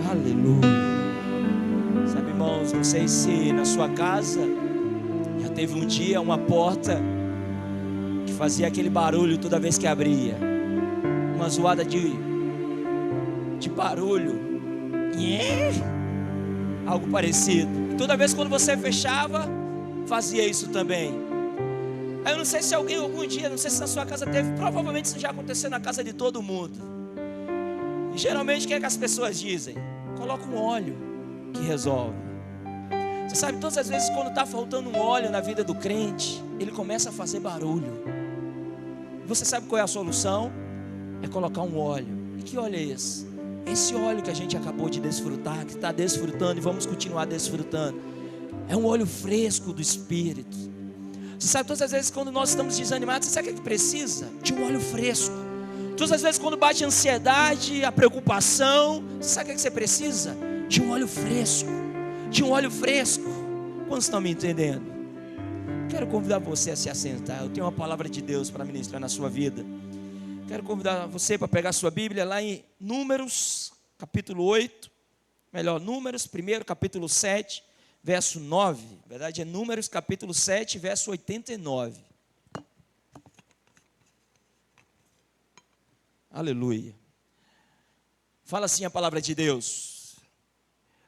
Aleluia. Sabe, irmãos, não sei se na sua casa já teve um dia uma porta que fazia aquele barulho toda vez que abria, uma zoada de barulho, algo parecido. E toda vez quando você fechava, fazia isso também. Aí eu não sei se algum dia, não sei se na sua casa teve, provavelmente isso já aconteceu na casa de todo mundo. E geralmente o que é que as pessoas dizem? Coloca um óleo que resolve. Você sabe, todas as vezes quando está faltando um óleo na vida do crente, ele começa a fazer barulho. E você sabe qual é a solução? É colocar um óleo. E que óleo é esse? Esse óleo que a gente acabou de desfrutar, que está desfrutando e vamos continuar desfrutando, é um óleo fresco do Espírito. Você sabe, todas as vezes quando nós estamos desanimados, você sabe o que precisa? De um óleo fresco. Todas as vezes quando bate a ansiedade, a preocupação, você sabe o que você precisa? De um óleo fresco. De um óleo fresco. Quantos estão me entendendo? Quero convidar você a se assentar. Eu tenho uma palavra de Deus para ministrar na sua vida. Quero convidar você para pegar a sua Bíblia lá em Números, capítulo 8. Melhor, Números, primeiro, capítulo 7, verso 9. Na verdade é Números, capítulo 7, verso 89. Aleluia. Fala assim a palavra de Deus.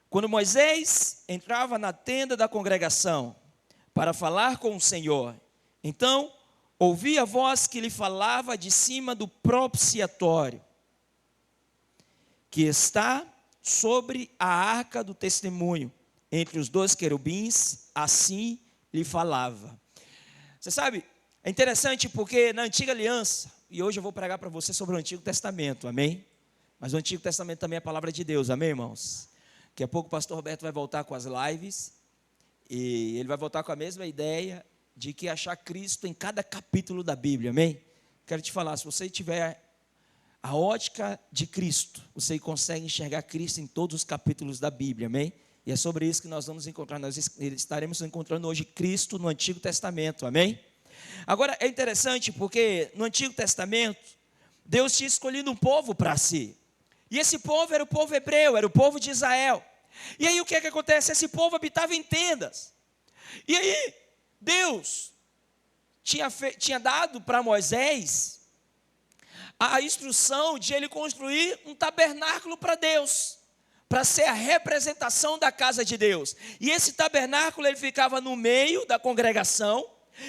Quando Moisés entrava na tenda da congregação para falar com o Senhor, então ouvi a voz que lhe falava de cima do propiciatório, que está sobre a arca do testemunho, entre os dois querubins, assim lhe falava. Você sabe, é interessante porque na antiga aliança, e hoje eu vou pregar para você sobre o Antigo Testamento, amém? Mas o Antigo Testamento também é a palavra de Deus, amém, irmãos? Daqui a pouco o pastor Roberto vai voltar com as lives, e ele vai voltar com a mesma ideia de que achar Cristo em cada capítulo da Bíblia, amém? Quero te falar, se você tiver a ótica de Cristo, você consegue enxergar Cristo em todos os capítulos da Bíblia, amém? E é sobre isso que nós vamos encontrar, nós estaremos encontrando hoje Cristo no Antigo Testamento, amém? Agora é interessante porque no Antigo Testamento, Deus tinha escolhido um povo para si, e esse povo era o povo hebreu, era o povo de Israel. E aí o que é que acontece? Esse povo habitava em tendas, e aí Deus tinha dado para Moisés a instrução de ele construir um tabernáculo para Deus, para ser a representação da casa de Deus. E esse tabernáculo ele ficava no meio da congregação,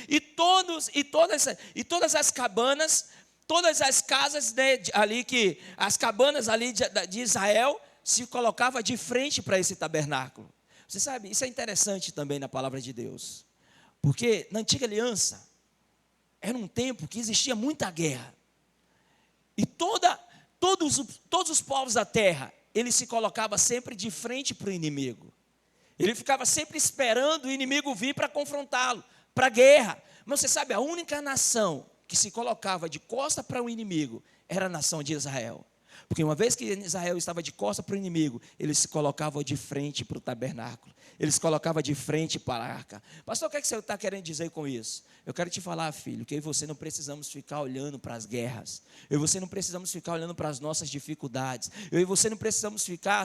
e todas as cabanas, todas as casas ali as cabanas ali de Israel se colocava de frente para esse tabernáculo. Você sabe, isso é interessante também na palavra de Deus. Porque na antiga aliança, era um tempo que existia muita guerra. E todos os povos da terra, ele se colocava sempre de frente para o inimigo. Ele ficava sempre esperando o inimigo vir para confrontá-lo, para a guerra. Mas você sabe, a única nação que se colocava de costa para o inimigo era a nação de Israel. Porque uma vez que Israel estava de costa para o inimigo, eles se colocavam de frente para o tabernáculo. Eles se colocavam de frente para a arca. Pastor, o que é que você está querendo dizer com isso? Eu quero te falar, filho, que eu e você não precisamos ficar olhando para as guerras. Eu e você não precisamos ficar olhando para as nossas dificuldades. Eu e você não precisamos ficar,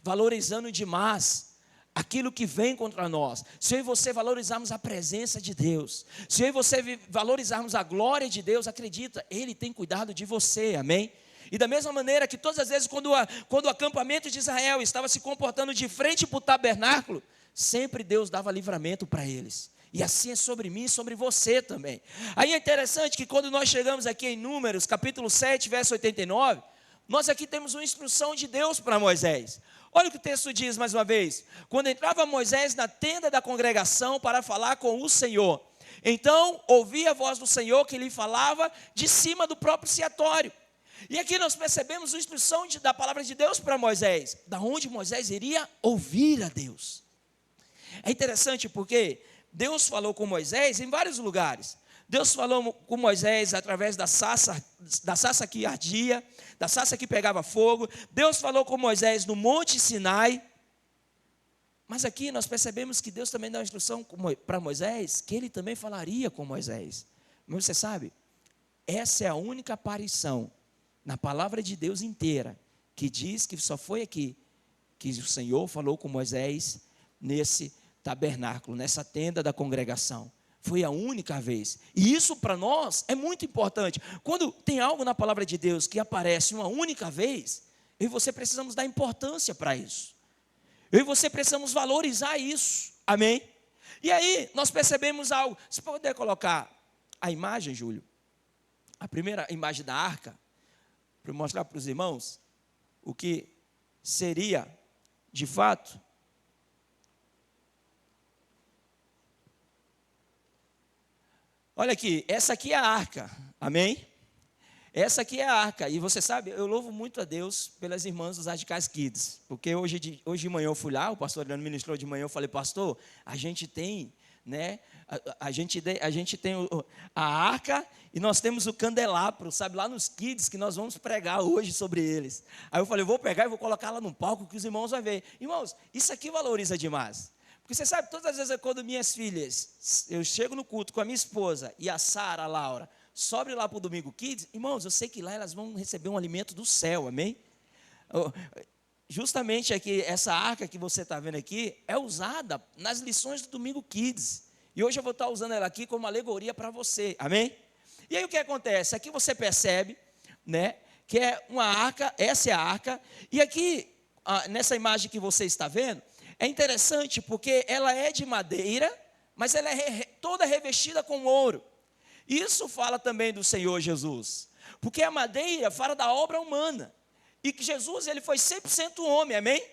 valorizando demais aquilo que vem contra nós. Se eu e você valorizarmos a presença de Deus, se eu e você valorizarmos a glória de Deus, acredita, Ele tem cuidado de você, amém? E da mesma maneira que todas as vezes quando o acampamento de Israel estava se comportando de frente para o tabernáculo, sempre Deus dava livramento para eles. E assim é sobre mim e sobre você também. Aí é interessante que quando nós chegamos aqui em Números, capítulo 7, verso 89, nós aqui temos uma instrução de Deus para Moisés. Olha o que o texto diz mais uma vez. Quando entrava Moisés na tenda da congregação para falar com o Senhor, então ouvia a voz do Senhor que lhe falava de cima do propiciatório. E aqui nós percebemos a instrução da palavra de Deus para Moisés, da onde Moisés iria ouvir a Deus. É interessante porque Deus falou com Moisés em vários lugares. Deus falou com Moisés através da sarça que ardia, da sarça que pegava fogo. Deus falou com Moisés no Monte Sinai. Mas aqui nós percebemos que Deus também dá uma instrução para Moisés, que ele também falaria com Moisés. Mas você sabe, essa é a única aparição na palavra de Deus inteira, que diz que só foi aqui que o Senhor falou com Moisés nesse tabernáculo, nessa tenda da congregação. Foi a única vez. E isso para nós é muito importante. Quando tem algo na palavra de Deus que aparece uma única vez, eu e você precisamos dar importância para isso. Eu e você precisamos valorizar isso. Amém? E aí nós percebemos algo. Você pode colocar a imagem, Júlio? A primeira imagem da arca, para mostrar para os irmãos o que seria, de fato, olha aqui, essa aqui é a arca, amém? Essa aqui é a arca, e você sabe, eu louvo muito a Deus pelas irmãs dos Radicais Kids, porque hoje de manhã eu fui lá, o pastor Adriano ministrou de manhã, eu falei, pastor, a gente tem, né, a gente tem a arca e nós temos o candelabro, sabe, lá nos Kids, que nós vamos pregar hoje sobre eles. Aí eu falei, eu vou pegar e vou colocar lá no palco que os irmãos vão ver. Irmãos, isso aqui valoriza demais. Porque você sabe, todas as vezes quando minhas filhas, eu chego no culto com a minha esposa e a Sara, a Laura, sobe lá para o Domingo Kids, irmãos, eu sei que lá elas vão receber um alimento do céu, amém? Justamente aqui, essa arca que você está vendo aqui, é usada nas lições do Domingo Kids. E hoje eu vou estar usando ela aqui como alegoria para você, amém? E aí o que acontece? Aqui você percebe, né, que é uma arca, essa é a arca, e aqui, nessa imagem que você está vendo, é interessante porque ela é de madeira, mas ela é toda revestida com ouro. Isso fala também do Senhor Jesus, porque a madeira fala da obra humana, e que Jesus ele foi 100% homem, amém?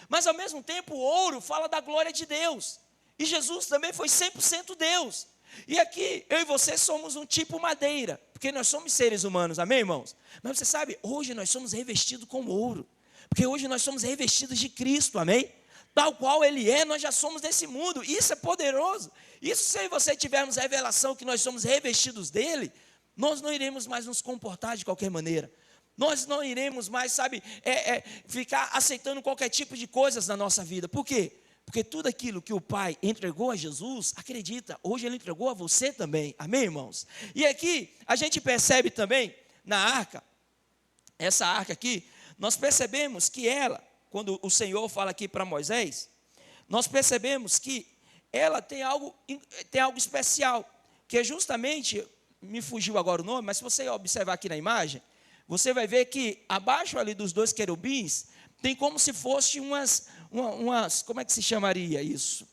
Mas ao mesmo tempo o ouro fala da glória de Deus, e Jesus também foi 100% Deus. E aqui eu e você somos um tipo madeira, porque nós somos seres humanos, amém, irmãos? Mas você sabe, hoje nós somos revestidos com ouro, porque hoje nós somos revestidos de Cristo, amém? Tal qual Ele é, nós já somos desse mundo. Isso é poderoso. Isso, se eu e você tivermos revelação que nós somos revestidos dEle, nós não iremos mais nos comportar de qualquer maneira. Nós não iremos mais, sabe, ficar aceitando qualquer tipo de coisas na nossa vida. Por quê? Porque tudo aquilo que o Pai entregou a Jesus, acredita, hoje Ele entregou a você também. Amém, irmãos? E aqui, a gente percebe também, na arca, essa arca aqui, nós percebemos que ela, quando o Senhor fala aqui para Moisés, nós percebemos que ela tem algo especial, que é justamente, me fugiu agora o nome, mas se você observar aqui na imagem, você vai ver que abaixo ali dos dois querubins, tem como se fosse umas, como é que se chamaria isso?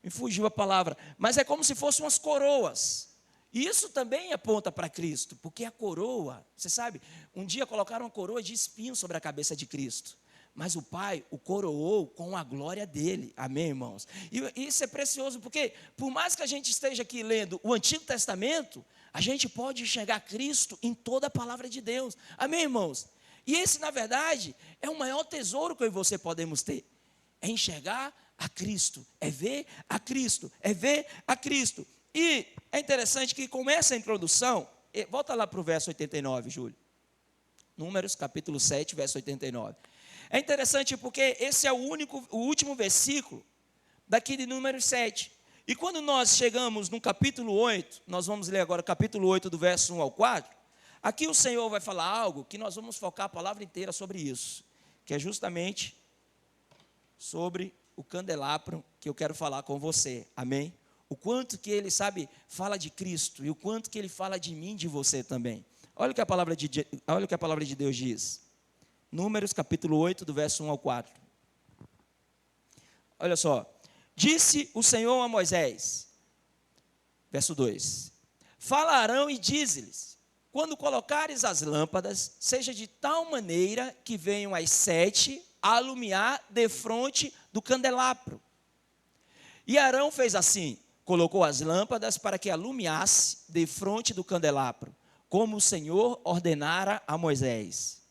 Me fugiu a palavra, mas é como se fossem umas coroas. E isso também aponta para Cristo, porque a coroa, você sabe, um dia colocaram uma coroa de espinho sobre a cabeça de Cristo. Mas o Pai o coroou com a glória dele, amém, irmãos? E isso é precioso, porque por mais que a gente esteja aqui lendo o Antigo Testamento, a gente pode enxergar Cristo em toda a palavra de Deus, amém, irmãos? E esse, na verdade, é o maior tesouro que eu e você podemos ter, é enxergar a Cristo, é ver a Cristo, é ver a Cristo. E é interessante que com essa introdução, volta lá para o verso 89, Júlio, Números capítulo 7, verso 89. É interessante porque esse é o último versículo daqui de Números 7. E quando nós chegamos no capítulo 8, nós vamos ler agora o capítulo 8 do verso 1 ao 4, aqui o Senhor vai falar algo que nós vamos focar a palavra inteira sobre isso, que é justamente sobre o candelabro que eu quero falar com você, amém? O quanto que ele, sabe, fala de Cristo e o quanto que ele fala de mim, de você também. Olha o que a palavra de Deus diz. Números capítulo 8, do verso 1 ao 4. Olha só. Disse o Senhor a Moisés, verso 2: Fala a Arão e dize-lhes: quando colocares as lâmpadas, seja de tal maneira que venham as 7 a alumiar defronte do candelabro. E Arão fez assim, colocou as lâmpadas para que alumiasse defronte do candelabro, como o Senhor ordenara a Moisés.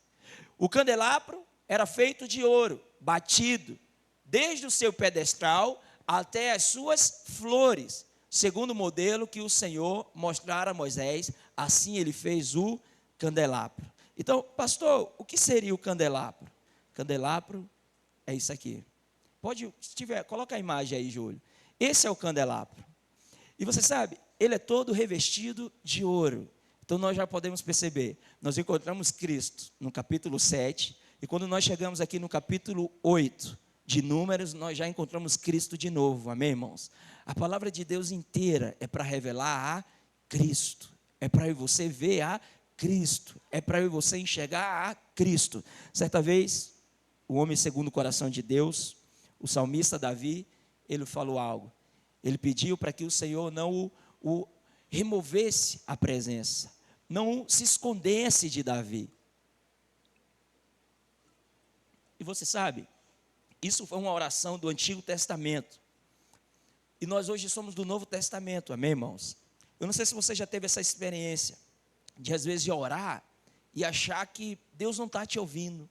O candelabro era feito de ouro, batido, desde o seu pedestal até as suas flores, segundo o modelo que o Senhor mostrara a Moisés, assim ele fez o candelabro. Então, pastor, o que seria o candelabro? Candelabro é isso aqui. Coloca a imagem aí, Júlio. Esse é o candelabro. E você sabe, ele é todo revestido de ouro. Então nós já podemos perceber, nós encontramos Cristo no capítulo 7, E quando nós chegamos aqui no capítulo 8 de Números, nós já encontramos Cristo de novo, amém, irmãos? A palavra de Deus inteira é para revelar a Cristo, é para você ver a Cristo, é para você enxergar a Cristo. Certa vez, o homem segundo o coração de Deus, o salmista Davi, ele falou algo. Ele pediu para que o Senhor não o removesse a presença, não se escondesse de Davi. E você sabe, isso foi uma oração do Antigo Testamento. E nós hoje somos do Novo Testamento, amém, irmãos? Eu não sei se você já teve essa experiência, de às vezes de orar e achar que Deus não está te ouvindo,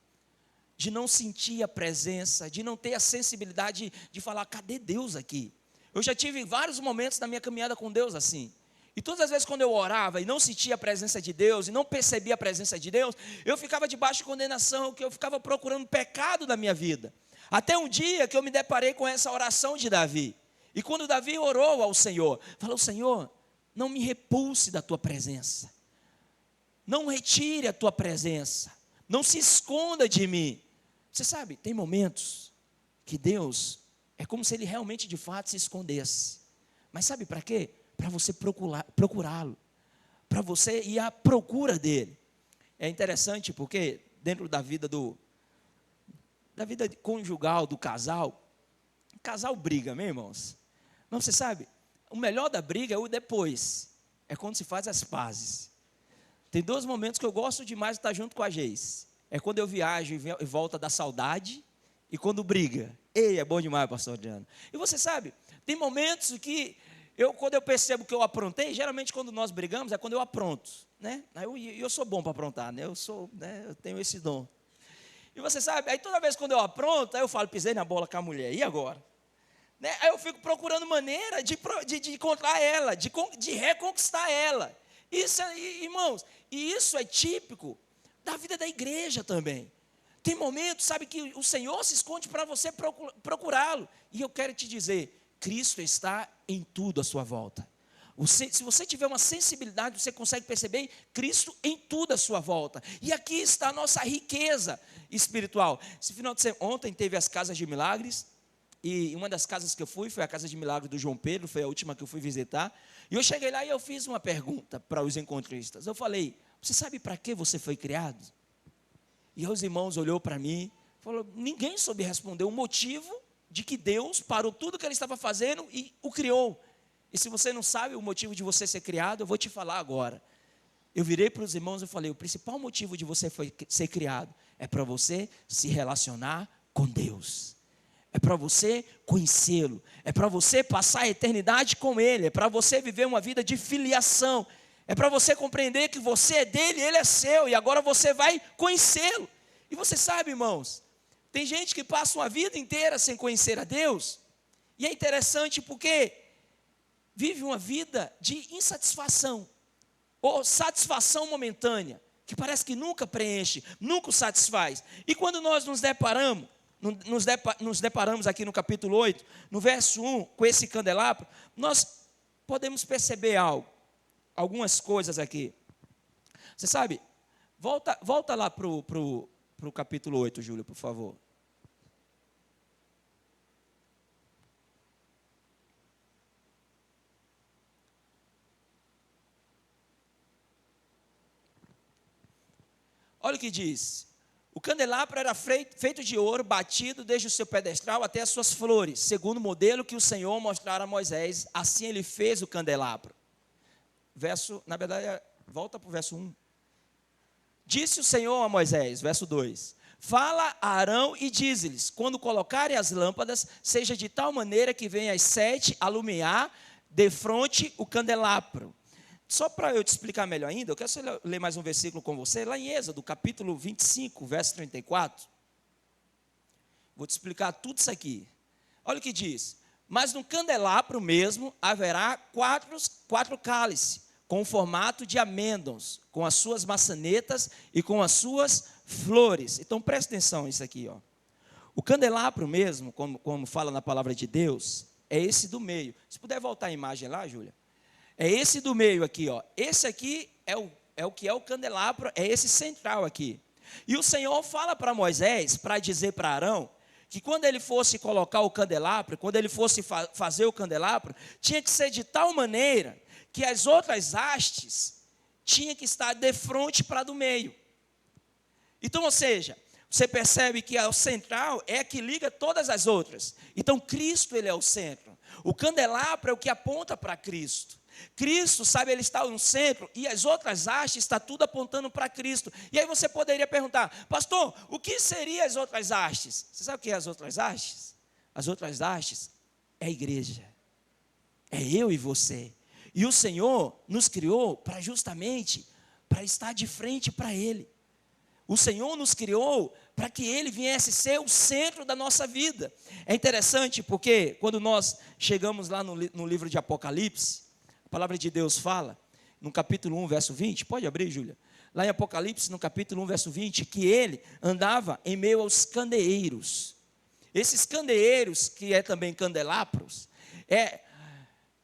de não sentir a presença, de não ter a sensibilidade de falar, cadê Deus aqui? Eu já tive vários momentos na minha caminhada com Deus assim. E todas as vezes quando eu orava e não sentia a presença de Deus, e não percebia a presença de Deus, eu ficava debaixo de condenação, que eu ficava procurando pecado na minha vida. Até um dia que eu me deparei com essa oração de Davi. E quando Davi orou ao Senhor, falou, Senhor, não me repulse da tua presença. Não retire a tua presença. Não se esconda de mim. Você sabe, tem momentos que Deus é como se Ele realmente de fato se escondesse. Mas sabe para quê? Para você procurá-lo, para você ir à procura dele. É interessante porque dentro da vida conjugal do casal, o casal briga, meus irmãos. Não, você sabe, o melhor da briga é o depois, é quando se faz as pazes. Tem dois momentos que eu gosto demais de estar junto com a Geis. É quando eu viajo e volta da saudade e quando briga. Ei, é bom demais, pastor Adriano. E você sabe, tem momentos que quando eu percebo que eu aprontei, geralmente quando nós brigamos é quando eu apronto, né? Eu sou bom para aprontar, né? Eu tenho esse dom. E você sabe, aí toda vez quando eu apronto, aí eu falo, pisei na bola com a mulher, e agora? Né? Aí eu fico procurando maneira de encontrar ela, de reconquistar ela. Isso, irmãos, e isso é típico da vida da igreja também. Tem momentos, sabe, que o Senhor se esconde para você procurá-lo. E eu quero te dizer, Cristo está em tudo à sua volta. Se você tiver uma sensibilidade, você consegue perceber Cristo em tudo à sua volta. E aqui está a nossa riqueza espiritual. Ontem teve as casas de milagres, e uma das casas que eu fui foi a casa de milagre do João Pedro, foi a última que eu fui visitar. E eu cheguei lá e eu fiz uma pergunta para os encontristas. Eu falei, você sabe para que você foi criado? E os irmãos olhou para mim, falou, ninguém soube responder o motivo de que Deus parou tudo que Ele estava fazendo e o criou. E se você não sabe o motivo de você ser criado, eu vou te falar agora. Eu virei para os irmãos e falei, o principal motivo de você ser criado é para você se relacionar com Deus. É para você conhecê-lo. É para você passar a eternidade com Ele. É para você viver uma vida de filiação. É para você compreender que você é dele, Ele é seu. E agora você vai conhecê-lo. E você sabe, irmãos, tem gente que passa uma vida inteira sem conhecer a Deus. E é interessante porque vive uma vida de insatisfação. Ou satisfação momentânea. Que parece que nunca preenche, nunca o satisfaz. E quando nós nos deparamos aqui no capítulo 8, no verso 1, com esse candelabro, nós podemos perceber algumas coisas aqui. Você sabe, volta lá para o capítulo 8, Júlio, por favor. Olha o que diz. O candelabro era feito de ouro, batido desde o seu pedestal até as suas flores, segundo o modelo que o Senhor mostrara a Moisés. Assim ele fez o candelabro. Na verdade, volta para o verso 1. Disse o Senhor a Moisés, verso 2. Fala a Arão e dize-lhes, quando colocarem as lâmpadas, seja de tal maneira que venham as 7 alumiar defronte o candelabro. Só para eu te explicar melhor ainda, eu quero só ler mais um versículo com você, lá em Êxodo, capítulo 25, verso 34. Vou te explicar tudo isso aqui. Olha o que diz. Mas no candelabro mesmo haverá quatro cálices, com o formato de amêndoas, com as suas maçanetas e com as suas flores. Então presta atenção nisso aqui, ó. O candelabro mesmo, como fala na palavra de Deus, é esse do meio. Se puder voltar a imagem lá, Júlia. É esse do meio aqui, ó. Esse aqui é o que é o candelabro, é esse central aqui. E o Senhor fala para Moisés, para dizer para Arão, que quando ele fosse colocar o candelabro, quando ele fosse fazer o candelabro, tinha que ser de tal maneira que as outras hastes tinham que estar de frente para do meio. Então, ou seja, você percebe que o central é a que liga todas as outras. Então, Cristo, ele é o centro. O candelabro é o que aponta para Cristo. Cristo, sabe, ele está no centro e as outras hastes estão tudo apontando para Cristo. E aí você poderia perguntar, pastor, o que seriam as outras hastes? Você sabe o que é as outras hastes? As outras hastes é a igreja. É eu e você. E o Senhor nos criou para justamente para estar de frente para Ele. O Senhor nos criou para que Ele viesse ser o centro da nossa vida. É interessante porque quando nós chegamos lá no livro de Apocalipse, a palavra de Deus fala, no capítulo 1, verso 20, pode abrir, Júlia? Lá em Apocalipse, no capítulo 1, verso 20, que Ele andava em meio aos candeeiros. Esses candeeiros, que é também candelabros,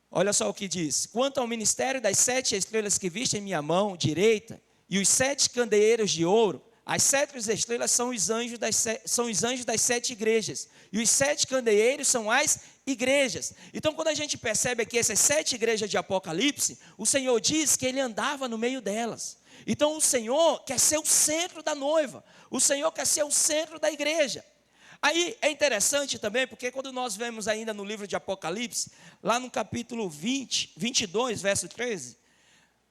olha só o que diz: quanto ao ministério das 7 estrelas que viste em minha mão direita, e os 7 candeeiros de ouro, as 7 estrelas são os anjos das 7 igrejas, e os 7 candeeiros são as igrejas. Então, quando a gente percebe aqui essas 7 igrejas de Apocalipse, o Senhor diz que Ele andava no meio delas. Então, o Senhor quer ser o centro da noiva, o Senhor quer ser o centro da igreja. Aí é interessante também, porque quando nós vemos ainda no livro de Apocalipse, lá no capítulo 22, verso 13,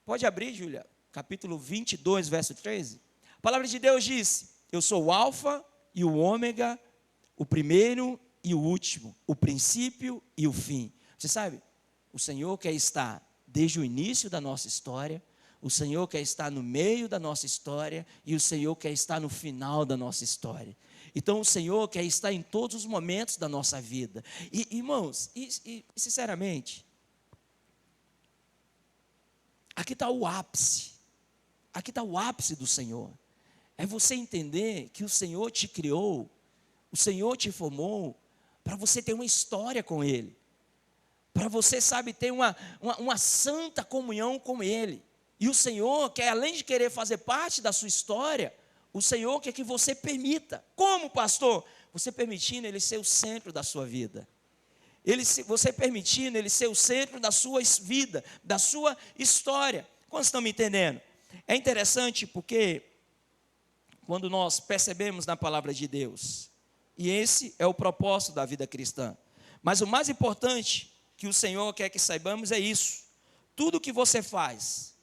pode abrir, Júlia, capítulo 22, verso 13, a palavra de Deus diz: eu sou o alfa e o ômega, o primeiro e o último, o princípio e o fim. Você sabe, o Senhor quer estar desde o início da nossa história, o Senhor quer estar no meio da nossa história e o Senhor quer estar no final da nossa história. Então o Senhor quer estar em todos os momentos da nossa vida. E irmãos, sinceramente, aqui está o ápice. Aqui está o ápice do Senhor. É você entender que o Senhor te criou, o Senhor te formou, para você ter uma história com Ele. Para você, sabe, ter uma santa comunhão com Ele. E o Senhor quer, além de querer fazer parte da sua história, o Senhor quer que você permita. Como, pastor? Você permitindo Ele ser o centro da sua vida. Você permitindo Ele ser o centro da sua vida, da sua história. Quantos estão me entendendo? É interessante porque quando nós percebemos na palavra de Deus, e esse é o propósito da vida cristã, mas o mais importante que o Senhor quer que saibamos é isso: tudo que você faz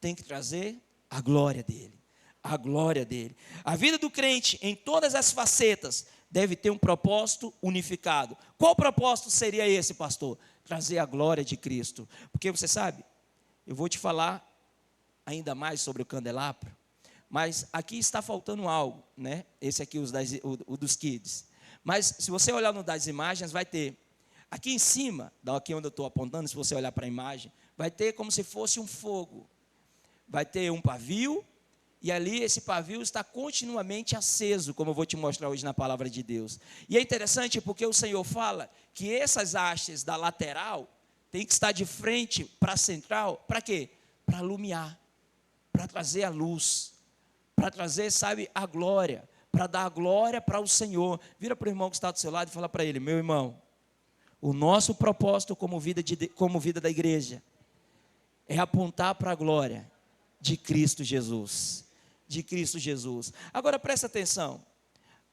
tem que trazer a glória dEle, a glória dEle. A vida do crente, em todas as facetas, deve ter um propósito unificado. Qual propósito seria esse, pastor? Trazer a glória de Cristo. Porque você sabe, eu vou te falar ainda mais sobre o candelabro, mas aqui está faltando algo, né? Esse aqui, o dos kids. Mas se você olhar no das imagens, vai ter, aqui em cima, daqui onde eu estou apontando, se você olhar para a imagem, vai ter como se fosse um fogo. Vai ter um pavio, e ali esse pavio está continuamente aceso, como eu vou te mostrar hoje na palavra de Deus. E é interessante porque o Senhor fala que essas hastes da lateral tem que estar de frente para a central, para quê? Para alumiar, para trazer a luz, para trazer, sabe, a glória, para dar a glória para o Senhor. Vira para o irmão que está do seu lado e fala para ele: meu irmão, o nosso propósito como vida da igreja é apontar para a glória de Cristo Jesus. De Cristo Jesus. Agora presta atenção.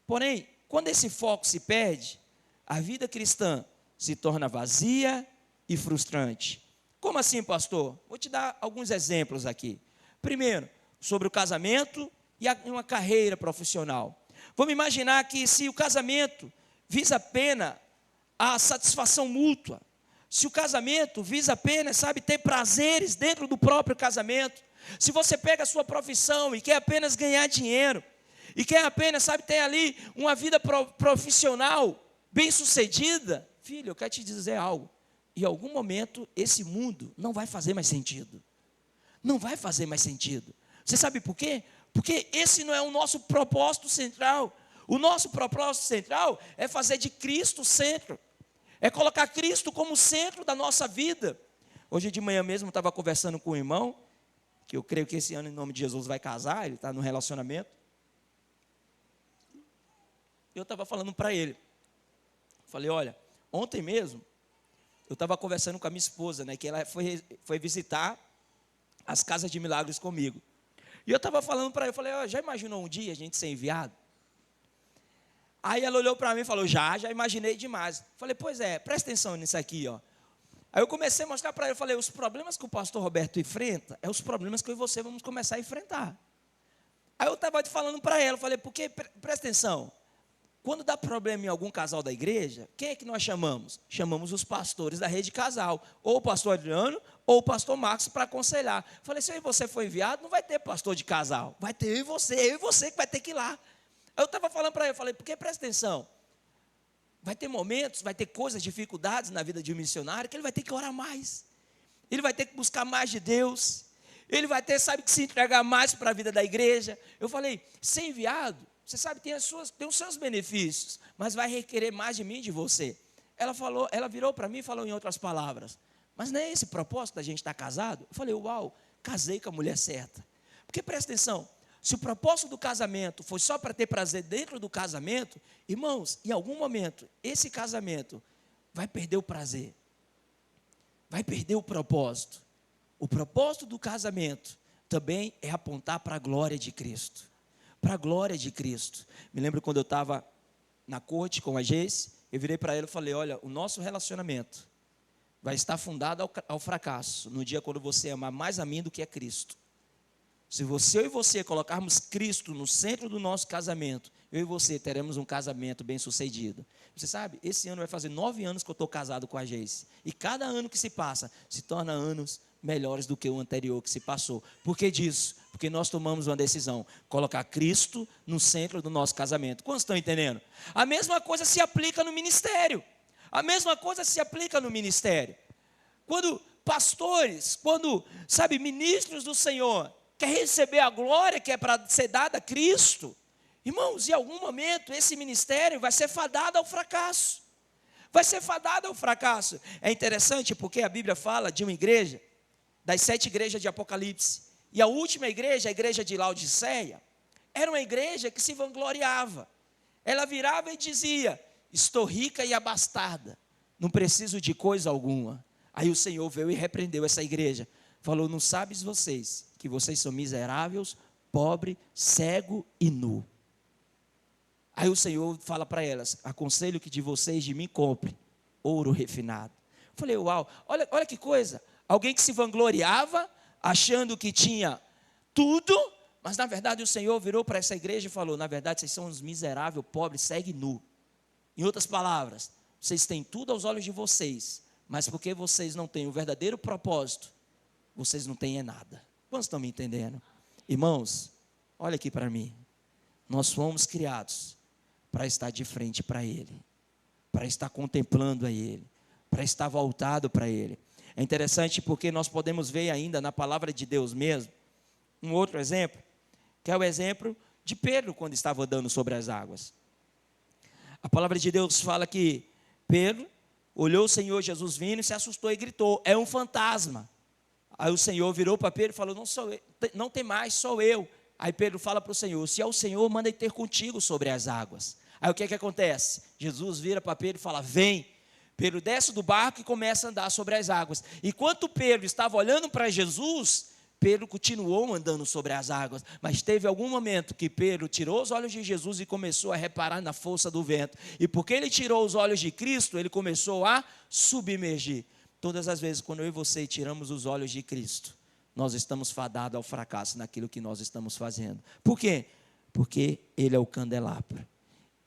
Porém, quando esse foco se perde, a vida cristã se torna vazia e frustrante. Como assim, pastor? Vou te dar alguns exemplos aqui. Primeiro, sobre o casamento e uma carreira profissional. Vamos imaginar que se o casamento visa apenas a satisfação mútua, se o casamento visa apenas, sabe, ter prazeres dentro do próprio casamento, se você pega a sua profissão e quer apenas ganhar dinheiro, e quer apenas, sabe, ter ali uma vida profissional bem sucedida, filho, eu quero te dizer algo, em algum momento esse mundo não vai fazer mais sentido. Não vai fazer mais sentido. Você sabe por quê? Porque esse não é o nosso propósito central. O nosso propósito central é fazer de Cristo o centro. É colocar Cristo como centro da nossa vida. Hoje de manhã mesmo eu estava conversando com um irmão, que eu creio que esse ano, em nome de Jesus, vai casar, ele está no relacionamento. Eu estava falando para ele. Falei, olha, ontem mesmo, eu estava conversando com a minha esposa, né, que ela foi visitar as casas de milagres comigo. E eu estava falando para ela, eu falei, já imaginou um dia a gente ser enviado? Aí ela olhou para mim e falou, já imaginei demais. Falei, pois é, presta atenção nisso aqui, ó. Aí eu comecei a mostrar para ele, eu falei, os problemas que o pastor Roberto enfrenta, é os problemas que eu e você vamos começar a enfrentar. Aí eu estava falando para ela, eu falei, porque, presta atenção, quando dá problema em algum casal da igreja, quem é que nós chamamos? Chamamos os pastores da rede casal, ou o pastor Adriano, ou o pastor Marcos para aconselhar. Falei, se eu e você for enviado, não vai ter pastor de casal, vai ter eu e você que vai ter que ir lá. Aí eu estava falando para ele, eu falei, porque presta atenção, vai ter momentos, vai ter coisas, dificuldades na vida de um missionário, que ele vai ter que orar mais, ele vai ter que buscar mais de Deus, ele vai ter, sabe, que se entregar mais para a vida da igreja. Eu falei, ser enviado, você sabe, tem os seus benefícios, mas vai requerer mais de mim e de você. Ela virou para mim e falou em outras palavras, mas não é esse o propósito da gente estar casado? Eu falei, uau, casei com a mulher certa. Porque presta atenção, se o propósito do casamento foi só para ter prazer dentro do casamento, irmãos, em algum momento, esse casamento vai perder o prazer, vai perder o propósito. O propósito do casamento também é apontar para a glória de Cristo. Para a glória de Cristo. Me lembro quando eu estava na corte com a Geice, eu virei para ela e falei, olha, o nosso relacionamento vai estar fundado ao fracasso, no dia quando você amar mais a mim do que a Cristo. Se eu e você colocarmos Cristo no centro do nosso casamento, eu e você teremos um casamento bem sucedido. Você sabe, esse ano vai fazer 9 anos que eu estou casado com a Geice, e cada ano que se passa, se torna anos melhores do que o anterior que se passou. Por que disso? Porque nós tomamos uma decisão, colocar Cristo no centro do nosso casamento. Quantos estão entendendo? A mesma coisa se aplica no ministério. A mesma coisa se aplica no ministério. Quando pastores, sabe, ministros do Senhor, quer receber a glória que é para ser dada a Cristo, irmãos, em algum momento esse ministério vai ser fadado ao fracasso. Vai ser fadado ao fracasso. É interessante porque a Bíblia fala de uma igreja, das 7 igrejas de Apocalipse, e a última igreja, a igreja de Laodiceia, era uma igreja que se vangloriava. Ela virava e dizia, estou rica e abastada, não preciso de coisa alguma. Aí o Senhor veio e repreendeu essa igreja, falou, não sabes vocês, que vocês são miseráveis, pobre, cego e nu. Aí o Senhor fala para elas, aconselho que de vocês, de mim, compre ouro refinado. Eu falei, uau, olha que coisa, alguém que se vangloriava, achando que tinha tudo, mas na verdade o Senhor virou para essa igreja e falou, na verdade vocês são uns miseráveis, pobres, cego e nu. Em outras palavras, vocês têm tudo aos olhos de vocês, mas porque vocês não têm o verdadeiro propósito, vocês não têm nada. Quantos estão me entendendo? Irmãos, olha aqui para mim, nós fomos criados para estar de frente para Ele, para estar contemplando a Ele, para estar voltado para Ele. É interessante porque nós podemos ver ainda na palavra de Deus mesmo, um outro exemplo, que é o exemplo de Pedro quando estava andando sobre as águas. A palavra de Deus fala que Pedro olhou o Senhor Jesus vindo e se assustou e gritou, é um fantasma. Aí o Senhor virou para Pedro e falou, não sou eu, não tem mais, sou eu. Aí Pedro fala para o Senhor, se é o Senhor, manda ele ter contigo sobre as águas. Aí o que acontece? Jesus vira para Pedro e fala, vem. Pedro desce do barco e começa a andar sobre as águas. Enquanto Pedro estava olhando para Jesus, Pedro continuou andando sobre as águas. Mas teve algum momento que Pedro tirou os olhos de Jesus e começou a reparar na força do vento. E porque ele tirou os olhos de Cristo, ele começou a submergir. Todas as vezes, quando eu e você tiramos os olhos de Cristo, nós estamos fadados ao fracasso naquilo que nós estamos fazendo. Por quê? Porque Ele é o candelabro.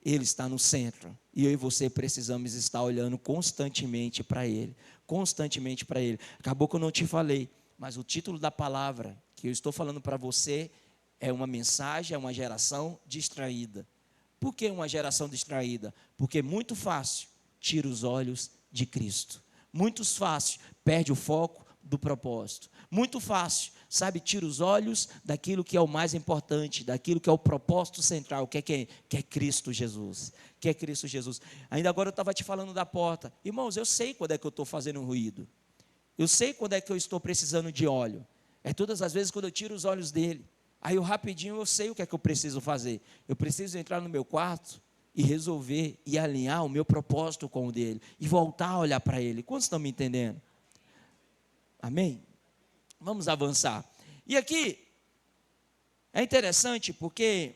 Ele está no centro. E eu e você precisamos estar olhando constantemente para Ele. Constantemente para Ele. Acabou que eu não te falei, mas o título da palavra que eu estou falando para você é uma mensagem, é uma geração distraída. Por que uma geração distraída? Porque muito fácil tira os olhos de Cristo. Muito fácil perde o foco do propósito. Muito fácil, sabe, tira os olhos daquilo que é o mais importante, daquilo que é o propósito central, que é Cristo Jesus. Que é Cristo Jesus. Ainda agora eu estava te falando da porta. Irmãos, eu sei quando é que eu estou fazendo ruído. Eu sei quando é que eu estou precisando de óleo. É todas as vezes quando eu tiro os olhos dele. Aí eu rapidinho eu sei o que é que eu preciso fazer. Eu preciso entrar no meu quarto, e resolver e alinhar o meu propósito com o dele e voltar a olhar para ele. Quantos estão me entendendo? Amém? Vamos avançar. E aqui é interessante porque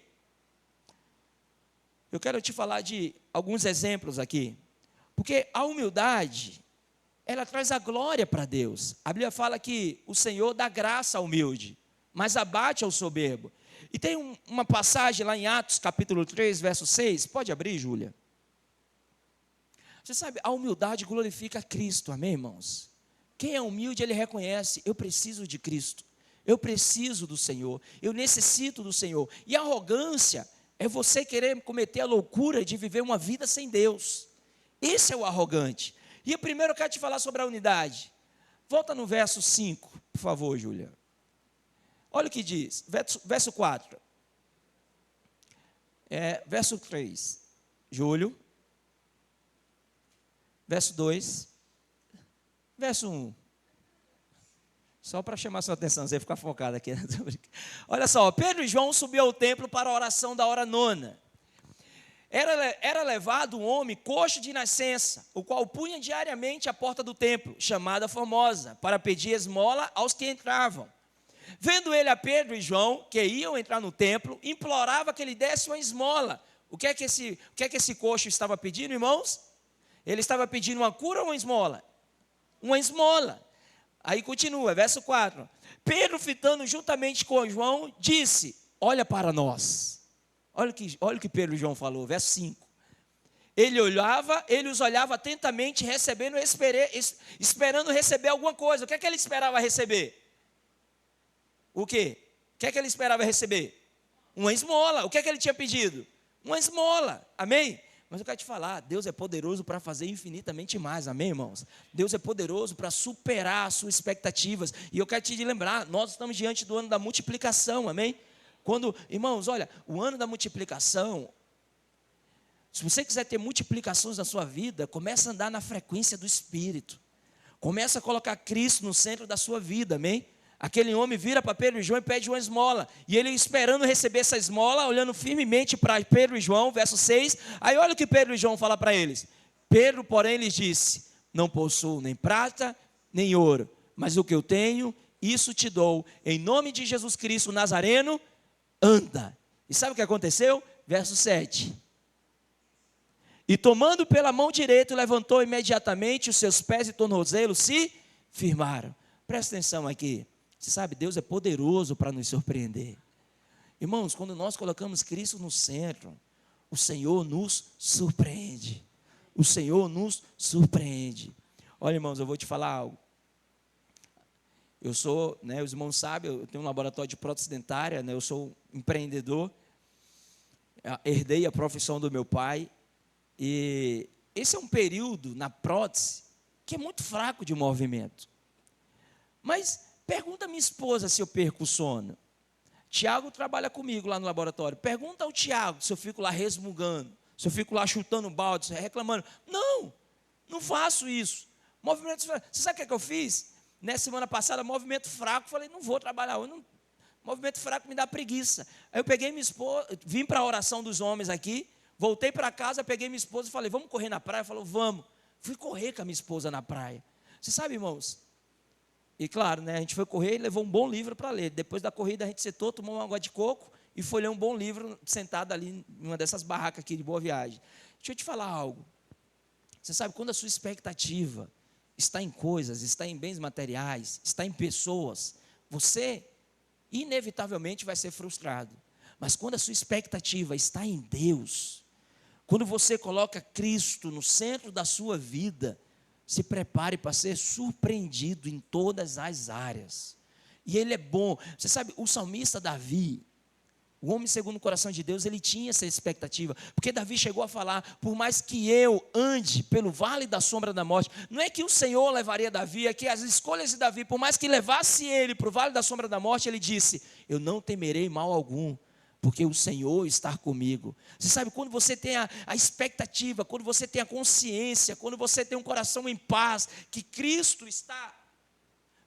eu quero te falar de alguns exemplos aqui. Porque a humildade, ela traz a glória para Deus. A Bíblia fala que o Senhor dá graça ao humilde, mas abate ao soberbo. E tem uma passagem lá em Atos, capítulo 3, verso 6. Pode abrir, Júlia. Você sabe, a humildade glorifica Cristo, amém, irmãos? Quem é humilde, ele reconhece, eu preciso de Cristo. Eu preciso do Senhor, eu necessito do Senhor. E a arrogância é você querer cometer a loucura de viver uma vida sem Deus. Esse é o arrogante. E primeiro eu quero te falar sobre a unidade. Volta no verso 5, por favor, Júlia. Olha o que diz, verso 4. Verso 3. Júlio. Verso 2. Verso 1. Só para chamar sua atenção, você ficar focado aqui. Olha só, Pedro e João subiu ao templo para a oração da hora nona. Era levado um homem coxo de nascença, o qual punha diariamente a porta do templo, chamada Formosa, para pedir esmola aos que entravam. Vendo ele a Pedro e João, que iam entrar no templo, implorava que ele desse uma esmola. O que é que esse coxo estava pedindo, irmãos? Ele estava pedindo uma cura ou uma esmola? Uma esmola. Aí continua, verso 4. Pedro, fitando juntamente com João, disse, olha para nós. Olha o que Pedro e João falou, verso 5. Ele os olhava atentamente, esperando receber alguma coisa. O que é que ele esperava receber? O quê? O que é que ele esperava receber? Uma esmola. O que é que ele tinha pedido? Uma esmola. Amém? Mas eu quero te falar, Deus é poderoso para fazer infinitamente mais, amém, irmãos? Deus é poderoso para superar as suas expectativas. E eu quero te lembrar, nós estamos diante do ano da multiplicação, amém? Irmãos, olha, o ano da multiplicação, se você quiser ter multiplicações na sua vida, começa a andar na frequência do Espírito. Começa a colocar Cristo no centro da sua vida, amém? Aquele homem vira para Pedro e João e pede uma esmola. E ele esperando receber essa esmola, olhando firmemente para Pedro e João, verso 6. Aí olha o que Pedro e João falam para eles. Pedro, porém, lhes disse, não possuo nem prata, nem ouro, mas o que eu tenho, isso te dou. Em nome de Jesus Cristo Nazareno, anda. E sabe o que aconteceu? Verso 7. E tomando pela mão direita, levantou imediatamente, os seus pés e tornozelos se firmaram. Presta atenção aqui. Você sabe, Deus é poderoso para nos surpreender. Irmãos, quando nós colocamos Cristo no centro, o Senhor nos surpreende. O Senhor nos surpreende. Olha, irmãos, eu vou te falar algo. Eu sou, os irmãos sabem, eu tenho um laboratório de prótese dentária, eu sou empreendedor. Herdei a profissão do meu pai. E esse é um período na prótese que é muito fraco de movimento. Mas pergunta a minha esposa se eu perco o sono. Tiago trabalha comigo lá no laboratório. Pergunta ao Tiago se eu fico lá resmungando, se eu fico lá chutando balde, reclamando. Não faço isso. Movimento fraco. Você sabe o que eu fiz? Nessa semana passada, movimento fraco. Falei, não vou trabalhar hoje. Movimento fraco me dá preguiça. Aí eu peguei minha esposa, vim para a oração dos homens aqui, voltei para casa, peguei minha esposa e falei, vamos correr na praia? Falou, vamos. Fui correr com a minha esposa na praia. Você sabe, irmãos? E claro, a gente foi correr e levou um bom livro para ler. Depois da corrida a gente sentou, tomou uma água de coco e foi ler um bom livro sentado ali em uma dessas barracas aqui de Boa Viagem. Deixa eu te falar algo. Você sabe, quando a sua expectativa está em coisas, está em bens materiais, está em pessoas, você inevitavelmente vai ser frustrado. Mas quando a sua expectativa está em Deus, quando você coloca Cristo no centro da sua vida, se prepare para ser surpreendido em todas as áreas. E ele é bom. Você sabe, o salmista Davi, o homem segundo o coração de Deus, ele tinha essa expectativa. Porque Davi chegou a falar, por mais que eu ande pelo vale da sombra da morte, não é que o Senhor levaria Davi, é que as escolhas de Davi, por mais que levasse ele para o vale da sombra da morte, ele disse, eu não temerei mal algum, porque o Senhor está comigo. Você sabe, quando você tem a expectativa, quando você tem a consciência, quando você tem um coração em paz, que Cristo está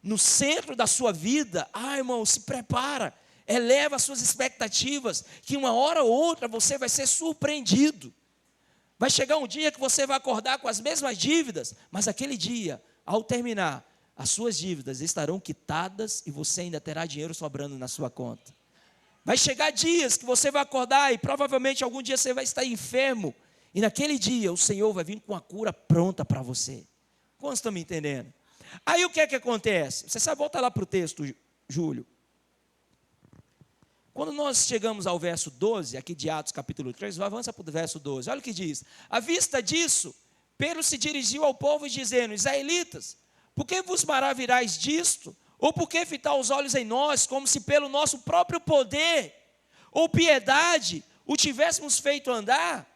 no centro da sua vida, irmão, se prepara, eleva as suas expectativas, que uma hora ou outra você vai ser surpreendido. Vai chegar um dia que você vai acordar com as mesmas dívidas, mas aquele dia, ao terminar, as suas dívidas estarão quitadas e você ainda terá dinheiro sobrando na sua conta. Vai chegar dias que você vai acordar e provavelmente algum dia você vai estar enfermo. E naquele dia o Senhor vai vir com a cura pronta para você. Quantos estão me entendendo? Aí o que é que acontece? Você sabe, volta lá para o texto, Júlio. Quando nós chegamos ao verso 12, aqui de Atos capítulo 3, avança para o verso 12. Olha o que diz. À vista disso, Pedro se dirigiu ao povo dizendo: Israelitas, por que vos maravilhais disto? Ou por que fitar os olhos em nós, como se pelo nosso próprio poder ou piedade o tivéssemos feito andar?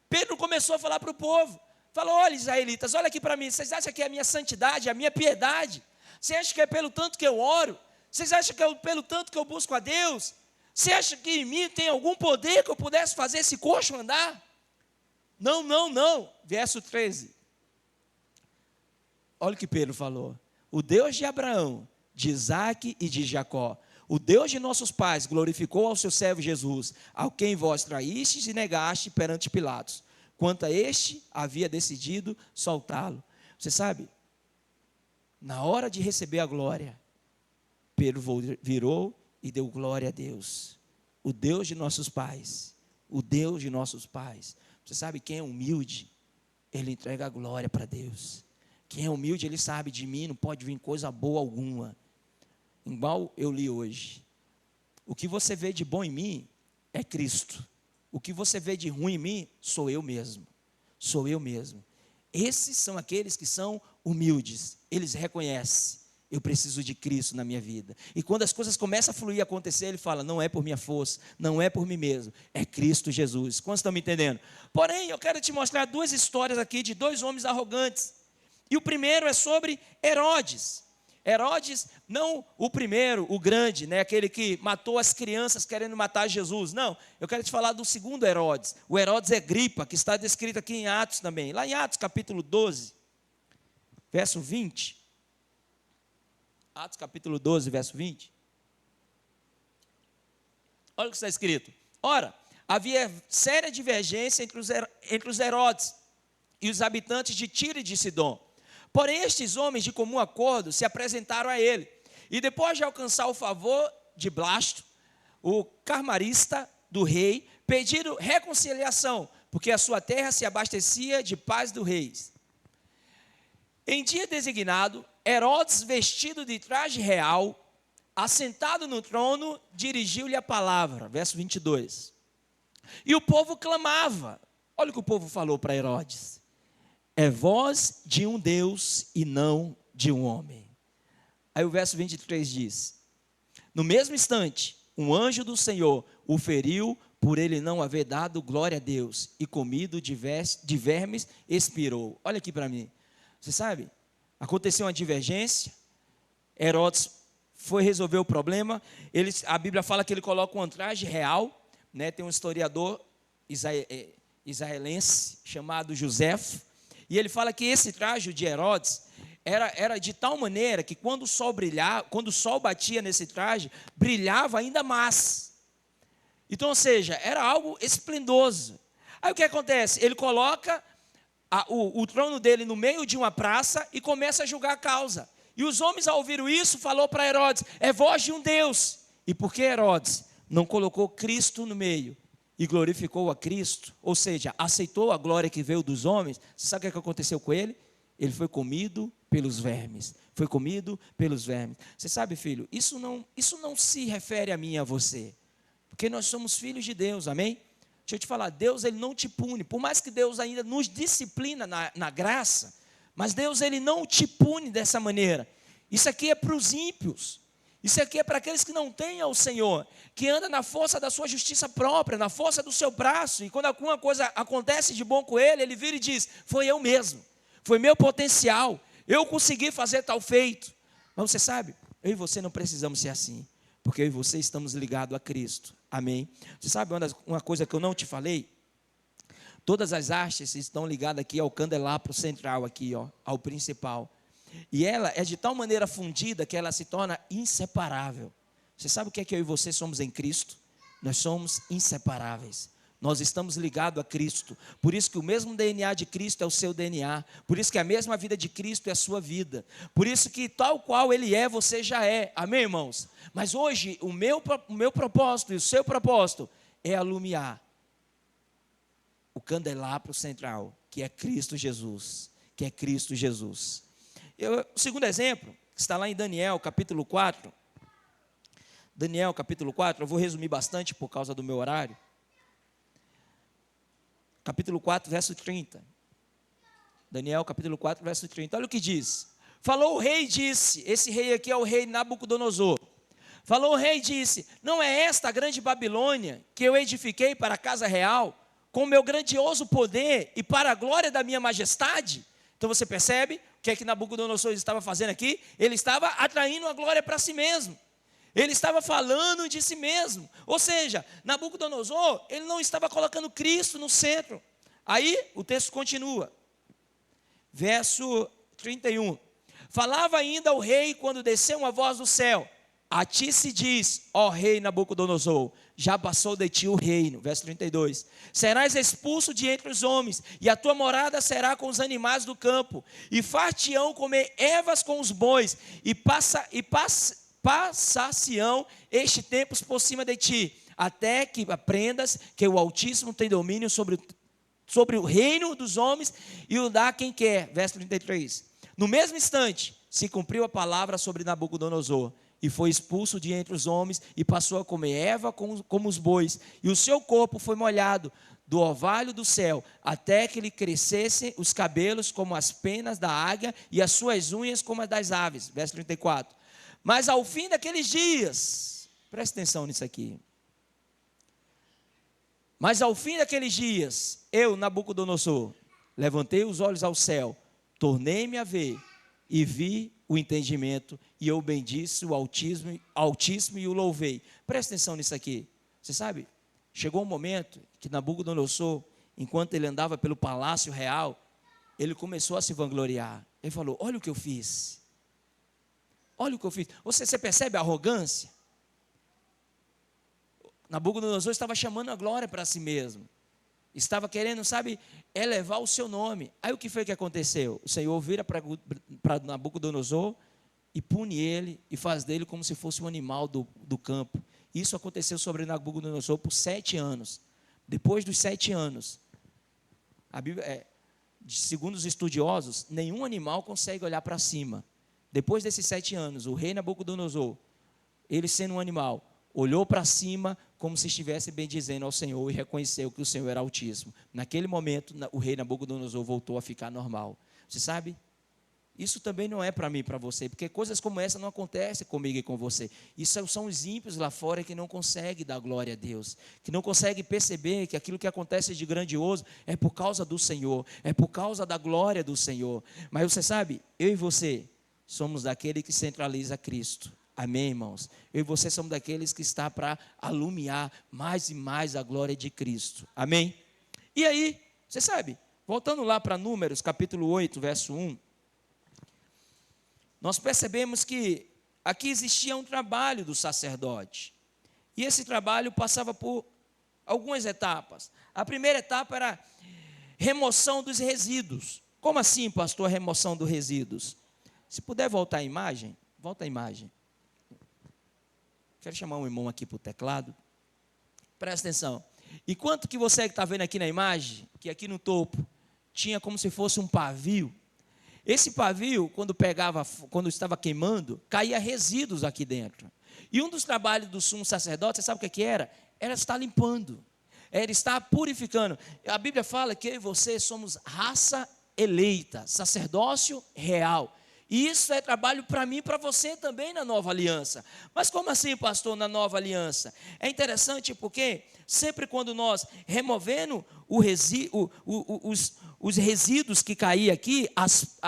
Pedro começou a falar para o povo. Falou: olha, israelitas, olha aqui para mim. Vocês acham que é a minha santidade, a minha piedade? Vocês acham que é pelo tanto que eu oro? Vocês acham que é pelo tanto que eu busco a Deus? Você acha que em mim tem algum poder que eu pudesse fazer esse coxo andar? Não, não, não. Verso 13. Olha o que Pedro falou. O Deus de Abraão, de Isaque e de Jacó, o Deus de nossos pais, glorificou ao seu servo Jesus, ao quem vós traístes e negaste perante Pilatos. Quanto a este, havia decidido soltá-lo. Você sabe, na hora de receber a glória, Pedro virou e deu glória a Deus. O Deus de nossos pais. O Deus de nossos pais. Você sabe, quem é humilde, ele entrega a glória para Deus. Quem é humilde, ele sabe, de mim não pode vir coisa boa alguma. Igual eu li hoje. O que você vê de bom em mim é Cristo. O que você vê de ruim em mim, sou eu mesmo. Sou eu mesmo. Esses são aqueles que são humildes. Eles reconhecem: eu preciso de Cristo na minha vida. E quando as coisas começam a fluir e acontecer, ele fala: não é por minha força, não é por mim mesmo, é Cristo Jesus. Quantos estão me entendendo? Porém, eu quero te mostrar duas histórias aqui de dois homens arrogantes. E o primeiro é sobre Herodes. Herodes, não o primeiro, o grande, né, aquele que matou as crianças querendo matar Jesus. Não, eu quero te falar do segundo Herodes, o Herodes Agripa, que está descrito aqui em Atos também. Lá em Atos capítulo 12, verso 20. Atos capítulo 12, verso 20. Olha o que está escrito. Ora, havia séria divergência entre os Herodes e os habitantes de Tiro e de Sidom. Porém, estes homens de comum acordo se apresentaram a ele. E depois de alcançar o favor de Blasto, o carmarista do rei, pediram reconciliação, porque a sua terra se abastecia de paz do rei. Em dia designado, Herodes, vestido de traje real, assentado no trono, dirigiu-lhe a palavra. Verso 22. E o povo clamava. Olha o que o povo falou para Herodes: é voz de um Deus e não de um homem. Aí o verso 23 diz: no mesmo instante, um anjo do Senhor o feriu por ele não haver dado glória a Deus, e comido de vermes expirou. Olha aqui para mim. Você sabe, aconteceu uma divergência, Herodes foi resolver o problema. A Bíblia fala que ele coloca um traje real, né? Tem um historiador israelense chamado Josefo, e ele fala que esse traje de Herodes era de tal maneira que quando o sol batia nesse traje, brilhava ainda mais. Então, ou seja, era algo esplendoso. Aí o que acontece? Ele coloca o trono dele no meio de uma praça e começa a julgar a causa. E os homens, ao ouvir isso, falou para Herodes: é voz de um Deus. E por que Herodes não colocou Cristo no meio e glorificou a Cristo, ou seja, aceitou a glória que veio dos homens? Você sabe o que aconteceu com ele? Ele foi comido pelos vermes. Foi comido pelos vermes. Você sabe, filho, isso não se refere a mim e a você, porque nós somos filhos de Deus, amém? Deixa eu te falar, Deus, ele não te pune, por mais que Deus ainda nos disciplina na graça, mas Deus, ele não te pune dessa maneira. Isso aqui é para os ímpios, isso aqui é para aqueles que não têm ao Senhor, que andam na força da sua justiça própria, na força do seu braço, e quando alguma coisa acontece de bom com ele, ele vira e diz: foi eu mesmo, foi meu potencial, eu consegui fazer tal feito. Mas você sabe, eu e você não precisamos ser assim, porque eu e você estamos ligados a Cristo, amém? Você sabe uma coisa que eu não te falei? Todas as hastes estão ligadas aqui ao candelabro central, aqui, ó, ao principal. E ela é de tal maneira fundida que ela se torna inseparável. Você sabe o que é que eu e você somos em Cristo? Nós somos inseparáveis. Nós estamos ligados a Cristo. Por isso que o mesmo DNA de Cristo é o seu DNA. Por isso que a mesma vida de Cristo é a sua vida. Por isso que tal qual Ele é, você já é. Amém, irmãos? Mas hoje, o meu propósito e o seu propósito é alumiar o candelabro central, que é Cristo Jesus. Que é Cristo Jesus. O segundo exemplo, que está lá em Daniel, capítulo 4. Daniel, capítulo 4, eu vou resumir bastante por causa do meu horário. Capítulo 4, verso 30. Daniel, capítulo 4, verso 30. Olha o que diz. Falou o rei e disse, esse rei aqui é o rei Nabucodonosor. Falou o rei e disse, não é esta a grande Babilônia que eu edifiquei para a casa real, com o meu grandioso poder e para a glória da minha majestade? Então você percebe o que é que Nabucodonosor estava fazendo aqui? Ele estava atraindo a glória para si mesmo. Ele estava falando de si mesmo. Ou seja, Nabucodonosor, ele não estava colocando Cristo no centro. Aí o texto continua. Verso 31. Falava ainda o rei quando desceu uma voz do céu. A ti se diz, ó rei Nabucodonosor, já passou de ti o reino. Verso 32. Serás expulso de entre os homens, e a tua morada será com os animais do campo, e far-te-ão comer ervas com os bois, passar-se-ão este tempo por cima de ti, até que aprendas que o Altíssimo tem domínio sobre o reino dos homens e o dá a quem quer. Verso 33. No mesmo instante, se cumpriu a palavra sobre Nabucodonosor, e foi expulso de entre os homens, e passou a comer erva como os bois, e o seu corpo foi molhado do orvalho do céu, até que lhe crescessem os cabelos como as penas da águia, e as suas unhas como as das aves. Verso 34. Mas ao fim daqueles dias, preste atenção nisso aqui. Mas ao fim daqueles dias, eu, Nabucodonosor, levantei os olhos ao céu, tornei-me a ver, e vi o entendimento, e eu bendisse o Altíssimo e o louvei. Preste atenção nisso aqui. Você sabe, chegou um momento que Nabucodonosor, enquanto ele andava pelo palácio real, ele começou a se vangloriar. Ele falou, olha o que eu fiz. Olha o que eu fiz. Você percebe a arrogância? Nabucodonosor estava chamando a glória para si mesmo. Estava querendo, sabe, elevar o seu nome. Aí o que foi que aconteceu? O Senhor vira para Nabucodonosor e pune ele e faz dele como se fosse um animal do campo. Isso aconteceu sobre Nabucodonosor por 7 anos. Depois dos 7 anos, a Bíblia, segundo os estudiosos, nenhum animal consegue olhar para cima. Depois desses 7 anos, o rei Nabucodonosor, ele sendo um animal, olhou para cima como se estivesse bendizendo ao Senhor e reconheceu que o Senhor era Altíssimo. Naquele momento, o rei Nabucodonosor voltou a ficar normal. Você sabe? Isso também não é para mim e para você, porque coisas como essa não acontecem comigo e com você. Isso são os ímpios lá fora que não conseguem dar glória a Deus, que não conseguem perceber que aquilo que acontece de grandioso é por causa do Senhor, é por causa da glória do Senhor. Mas você sabe, eu e você somos daquele que centraliza Cristo. Amém, irmãos? Eu e você somos daqueles que está para alumiar mais e mais a glória de Cristo. Amém? E aí, você sabe, voltando lá para Números, capítulo 8, verso 1, nós percebemos que aqui existia um trabalho do sacerdote. E esse trabalho passava por algumas etapas. A primeira etapa era remoção dos resíduos. Como assim, pastor, remoção dos resíduos? Se puder voltar a imagem, volta a imagem. Quero chamar um irmão aqui para o teclado. Presta atenção. Enquanto que você que está vendo aqui na imagem, que aqui no topo tinha como se fosse um pavio. Esse pavio, quando estava queimando, caía resíduos aqui dentro. E um dos trabalhos do sumo sacerdote, você sabe o que era? Era estar limpando, era estar purificando. A Bíblia fala que eu e você somos raça eleita, sacerdócio real. E isso é trabalho para mim e para você também na nova aliança. Mas como assim, pastor, na nova aliança? É interessante porque sempre quando nós removendo os resíduos que caíam aqui,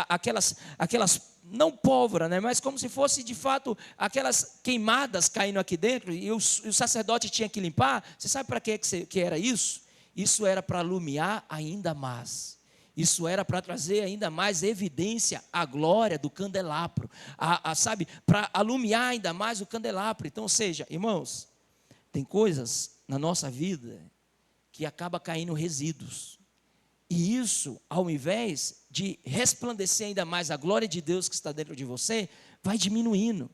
aquelas não pólvora, né, mas como se fosse de fato aquelas queimadas caindo aqui dentro, e o sacerdote tinha que limpar. Você sabe para que era isso? Isso era para alumiar ainda mais. Isso era para trazer ainda mais evidência à glória do candelabro, sabe, para alumiar ainda mais o candelabro. Então, ou seja, irmãos, tem coisas na nossa vida que acaba caindo resíduos. E isso, ao invés de resplandecer ainda mais a glória de Deus que está dentro de você, vai diminuindo.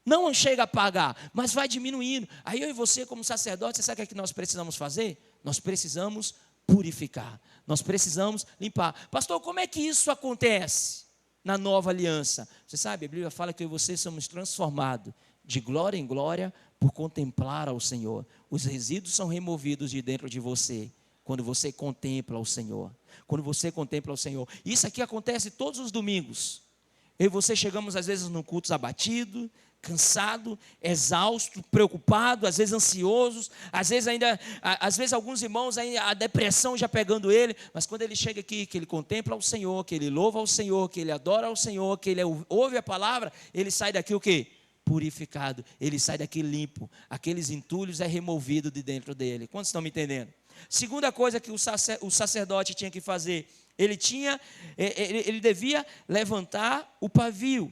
Não chega a apagar, mas vai diminuindo. Aí eu e você, como sacerdote, você sabe o que nós precisamos fazer? Nós precisamos purificar. Nós precisamos limpar. Pastor, como é que isso acontece na nova aliança? Você sabe, a Bíblia fala que eu e você somos transformados de glória em glória por contemplar ao Senhor. Os resíduos são removidos de dentro de você quando você contempla o Senhor. Quando você contempla o Senhor. Isso aqui acontece todos os domingos. Eu e você chegamos às vezes no culto abatido, cansado, exausto, preocupado, às vezes ansiosos, às vezes alguns irmãos ainda a depressão já pegando ele, mas quando ele chega aqui, que ele contempla o Senhor, que ele louva ao Senhor, que ele adora ao Senhor, que ele ouve a palavra, ele sai daqui o quê? Purificado, ele sai daqui limpo, aqueles entulhos é removido de dentro dele. Quantos estão me entendendo? Segunda coisa que o sacerdote tinha que fazer, ele devia levantar o pavio,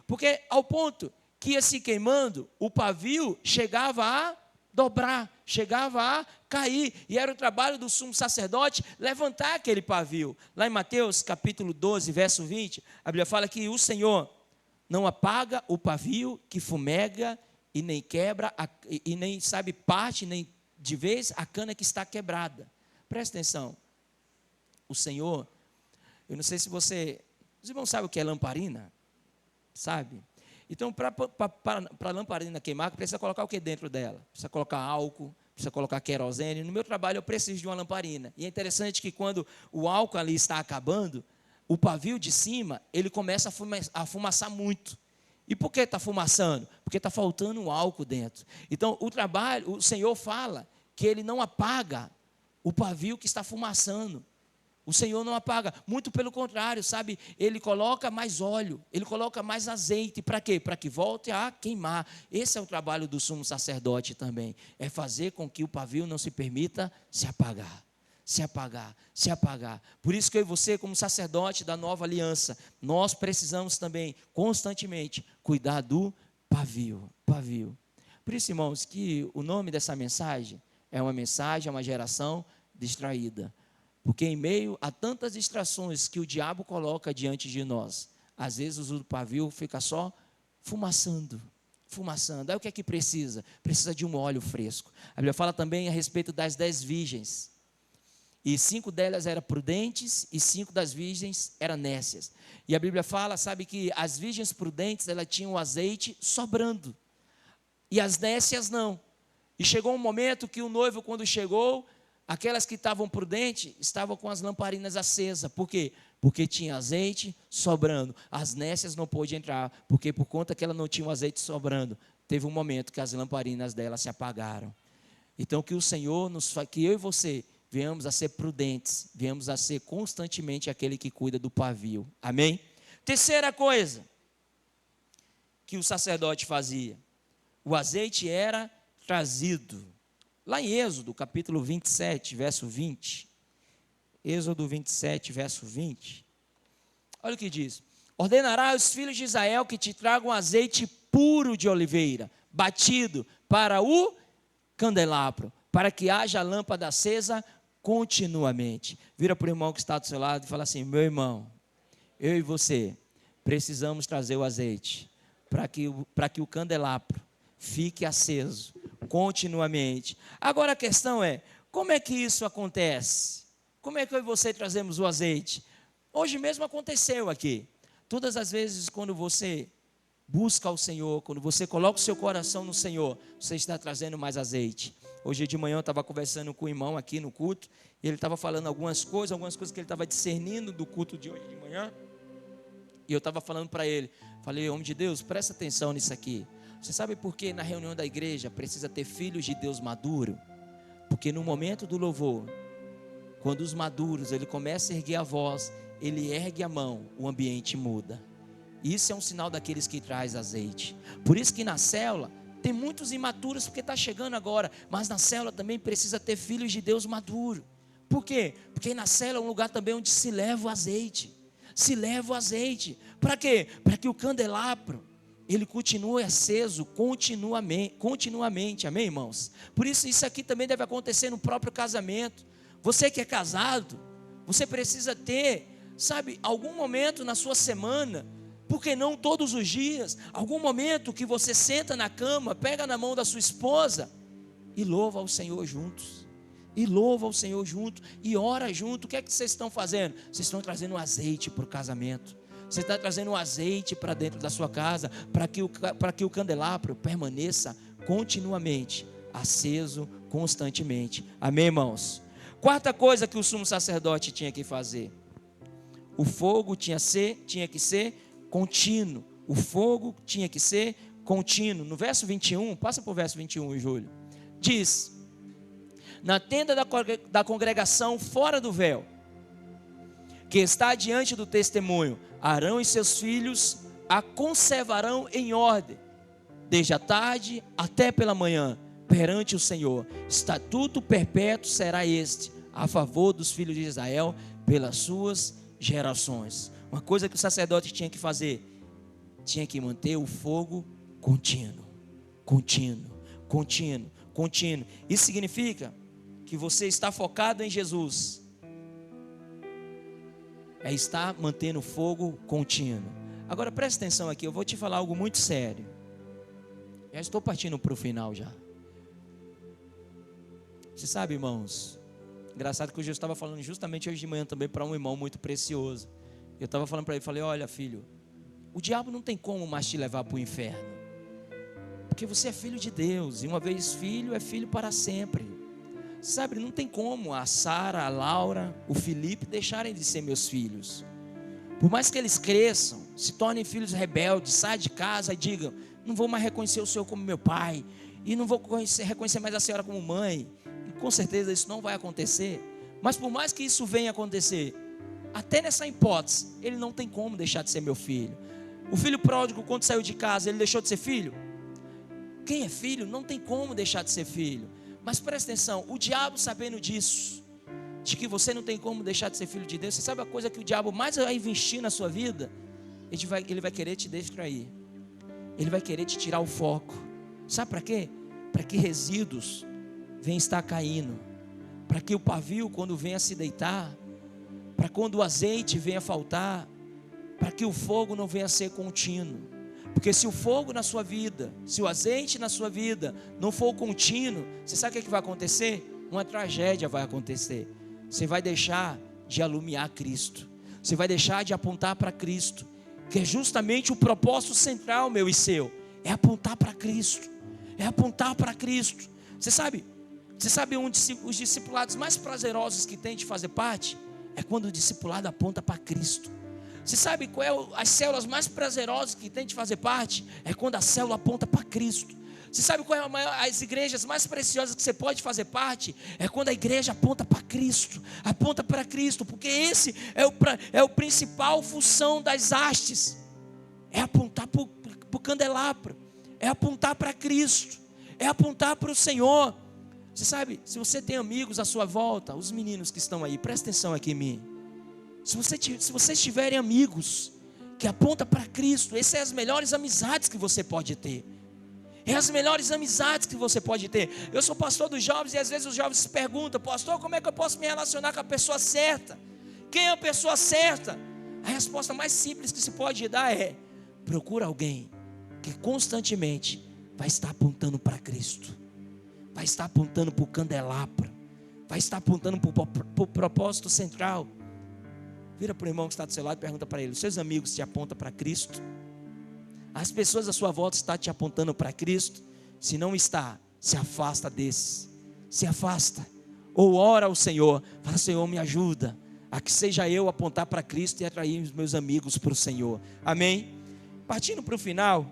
porque ao ponto que ia se queimando, o pavio chegava a dobrar, chegava a cair, e era o trabalho do sumo sacerdote levantar aquele pavio. Lá em Mateus capítulo 12, verso 20, a Bíblia fala que o Senhor não apaga o pavio que fumega e nem quebra, e nem parte, nem de vez a cana que está quebrada. Presta atenção, o Senhor, eu não sei se os irmãos sabem o que é lamparina? Sabe? Então, para a lamparina queimar, precisa colocar o que dentro dela? Precisa colocar álcool, precisa colocar querosene. No meu trabalho, eu preciso de uma lamparina. E é interessante que quando o álcool ali está acabando, o pavio de cima, ele começa a fumaçar muito. E por que está fumaçando? Porque está faltando um álcool dentro. Então, o Senhor fala que Ele não apaga o pavio que está fumaçando. O Senhor não apaga, muito pelo contrário, sabe? Ele coloca mais óleo, Ele coloca mais azeite. Para quê? Para que volte a queimar. Esse é o trabalho do sumo sacerdote também. É fazer com que o pavio não se permita se apagar. Por isso que eu e você, como sacerdote da nova aliança, nós precisamos também, constantemente, cuidar do pavio. Por isso, irmãos, que o nome dessa mensagem é uma geração distraída. Porque em meio a tantas distrações que o diabo coloca diante de nós, às vezes o pavio fica só fumaçando. Aí o que é que precisa? Precisa de um óleo fresco. A Bíblia fala também a respeito das 10 virgens. E 5 delas eram prudentes e 5 das virgens eram nécias. E a Bíblia fala, sabe, que as virgens prudentes, elas tinham azeite sobrando. E as nécias não. E chegou um momento que o noivo, quando chegou, aquelas que estavam prudentes, estavam com as lamparinas acesas. Por quê? Porque tinha azeite sobrando. As nécias não pôde entrar, porque por conta que ela não tinha o azeite sobrando, teve um momento que as lamparinas dela se apagaram. Então, que o Senhor, que eu e você, venhamos a ser prudentes, venhamos a ser constantemente aquele que cuida do pavio. Amém? Terceira coisa que o sacerdote fazia, o azeite era trazido. Lá em Êxodo, capítulo 27, verso 20. Êxodo 27, verso 20. Olha o que diz. Ordenará aos filhos de Israel que te tragam azeite puro de oliveira, batido para o candelabro, para que haja lâmpada acesa continuamente. Vira para o irmão que está do seu lado e fala assim: meu irmão, eu e você precisamos trazer o azeite para que o candelabro fique aceso continuamente. Agora a questão é, como é que isso acontece? Como é que eu e você trazemos o azeite? Hoje mesmo aconteceu aqui. Todas as vezes quando você busca o Senhor, quando você coloca o seu coração no Senhor, você está trazendo mais azeite. Hoje de manhã eu estava conversando com o irmão aqui no culto, e ele estava falando algumas coisas que ele estava discernindo do culto de hoje de manhã, e eu estava falando para ele, falei: homem de Deus, presta atenção nisso aqui. Você sabe por que na reunião da igreja precisa ter filhos de Deus maduro? Porque no momento do louvor, quando os maduros, ele começa a erguer a voz, ele ergue a mão, o ambiente muda. Isso é um sinal daqueles que traz azeite. Por isso que na célula tem muitos imaturos, porque está chegando agora, mas na célula também precisa ter filhos de Deus maduro. Por quê? Porque na célula é um lugar também onde se leva o azeite. Para quê? Para que o candelabro ele continua aceso continuamente, amém, irmãos? Por isso aqui também deve acontecer no próprio casamento. Você que é casado, você precisa ter, sabe, algum momento na sua semana, porque não todos os dias, algum momento que você senta na cama, pega na mão da sua esposa e louva ao Senhor juntos. E louva ao Senhor junto, e ora junto. O que é que vocês estão fazendo? Vocês estão trazendo um azeite para o casamento. Você está trazendo um azeite para dentro da sua casa, para que o candelabro permaneça continuamente aceso, constantemente. Amém, irmãos? Quarta coisa que o sumo sacerdote tinha que fazer: o fogo tinha que ser contínuo. O fogo tinha que ser contínuo. No verso 21, passa para o verso 21, Júlio. Diz: na tenda da congregação fora do véu, que está diante do testemunho, Arão e seus filhos a conservarão em ordem, desde a tarde até pela manhã, perante o Senhor. Estatuto perpétuo será este, a favor dos filhos de Israel, pelas suas gerações. Uma coisa que o sacerdote tinha que fazer: tinha que manter o fogo contínuo. Isso significa que você está focado em Jesus, é estar mantendo o fogo contínuo. Agora presta atenção aqui, eu vou te falar algo muito sério. Já estou partindo para o final já. Você sabe, irmãos, engraçado que hoje eu estava falando justamente hoje de manhã também para um irmão muito precioso. Eu estava falando para ele, falei: olha, filho, o diabo não tem como mais te levar para o inferno, porque você é filho de Deus, e uma vez filho, é filho para sempre. Sabe, não tem como a Sara, a Laura, o Felipe deixarem de ser meus filhos. Por mais que eles cresçam, se tornem filhos rebeldes, saiam de casa e digam: não vou mais reconhecer o Senhor como meu pai, e não vou reconhecer mais a senhora como mãe. E com certeza isso não vai acontecer. Mas por mais que isso venha acontecer, até nessa hipótese, ele não tem como deixar de ser meu filho. O filho pródigo, quando saiu de casa, ele deixou de ser filho? Quem é filho não tem como deixar de ser filho. Mas presta atenção, o diabo, sabendo disso, de que você não tem como deixar de ser filho de Deus, você sabe a coisa que o diabo mais vai investir na sua vida? Ele vai querer te distrair, ele vai querer te tirar o foco. Sabe para quê? Para que resíduos venham estar caindo, para que o pavio, quando venha se deitar, para quando o azeite venha faltar, para que o fogo não venha a ser contínuo. Porque se o fogo na sua vida, se o azeite na sua vida não for contínuo, você sabe o que vai acontecer? Uma tragédia vai acontecer. Você vai deixar de alumiar Cristo, você vai deixar de apontar para Cristo, que é justamente o propósito central meu e seu, é apontar para Cristo, é apontar para Cristo. Você sabe os discipulados mais prazerosos que tem de fazer parte? É quando o discipulado aponta para Cristo. Você sabe qual é as células mais prazerosas que tem de fazer parte? É quando a célula aponta para Cristo. Você sabe qual é as igrejas mais preciosas que você pode fazer parte? É quando a igreja aponta para Cristo. Aponta para Cristo, porque esse é o principal função das hastes. É apontar para o candelabro. É apontar para Cristo. É apontar para o Senhor. Você sabe, se você tem amigos à sua volta, os meninos que estão aí, presta atenção aqui em mim. Se vocês tiverem amigos que apontam para Cristo, essas são as melhores amizades que você pode ter. É as melhores amizades que você pode ter. Eu sou pastor dos jovens e às vezes os jovens se perguntam: pastor, como é que eu posso me relacionar com a pessoa certa? Quem é a pessoa certa? A resposta mais simples que se pode dar é: procura alguém que constantemente vai estar apontando para Cristo, vai estar apontando para o candelabro, vai estar apontando para o propósito central. Vira para o irmão que está do seu lado e pergunta para ele: os seus amigos te apontam para Cristo? As pessoas à sua volta estão te apontando para Cristo? Se não está, se afasta desses. Se afasta. Ou ora ao Senhor. Fala: Senhor, me ajuda a que seja eu apontar para Cristo e atrair os meus amigos para o Senhor. Amém? Partindo para o final,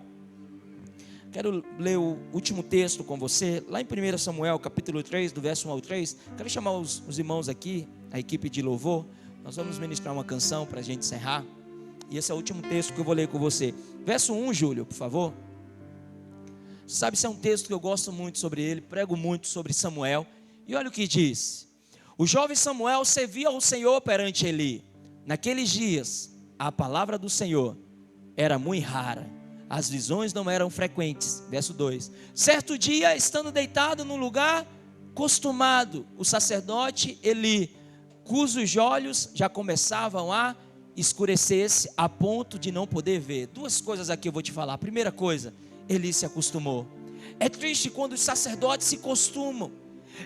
quero ler o último texto com você. Lá em 1 Samuel, capítulo 3, do verso 1 ao 3. Quero chamar os irmãos aqui, a equipe de louvor. Nós vamos ministrar uma canção para a gente encerrar. E esse é o último texto que eu vou ler com você. Verso 1, Júlio, por favor. Sabe, esse é um texto que eu gosto muito sobre ele. Prego muito sobre Samuel. E olha o que diz: o jovem Samuel servia ao Senhor perante Eli. Naqueles dias, a palavra do Senhor era muito rara. As visões não eram frequentes. Verso 2. Certo dia, estando deitado num lugar costumado, o sacerdote Eli, cujos olhos já começavam a escurecer-se a ponto de não poder ver. Duas coisas aqui eu vou te falar. Primeira coisa, Eli se acostumou. É triste quando os sacerdotes se costumam.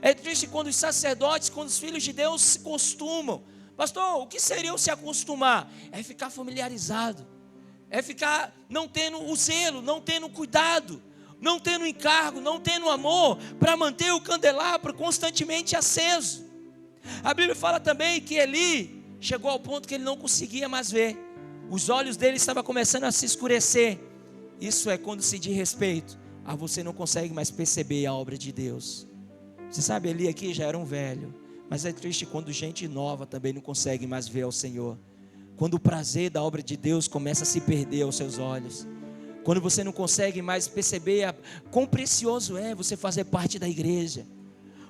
É triste quando os sacerdotes, quando os filhos de Deus se costumam. Pastor, o que seria o se acostumar? É ficar familiarizado. É ficar não tendo o zelo, não tendo cuidado, não tendo encargo, não tendo amor para manter o candelabro constantemente aceso. A Bíblia fala também que Eli chegou ao ponto que ele não conseguia mais ver. Os olhos dele estavam começando a se escurecer. Isso é quando se diz respeito a você não consegue mais perceber a obra de Deus. Você sabe, Eli aqui já era um velho, mas é triste quando gente nova também não consegue mais ver ao Senhor. Quando o prazer da obra de Deus começa a se perder aos seus olhos. Quando você não consegue mais perceber quão precioso é você fazer parte da igreja.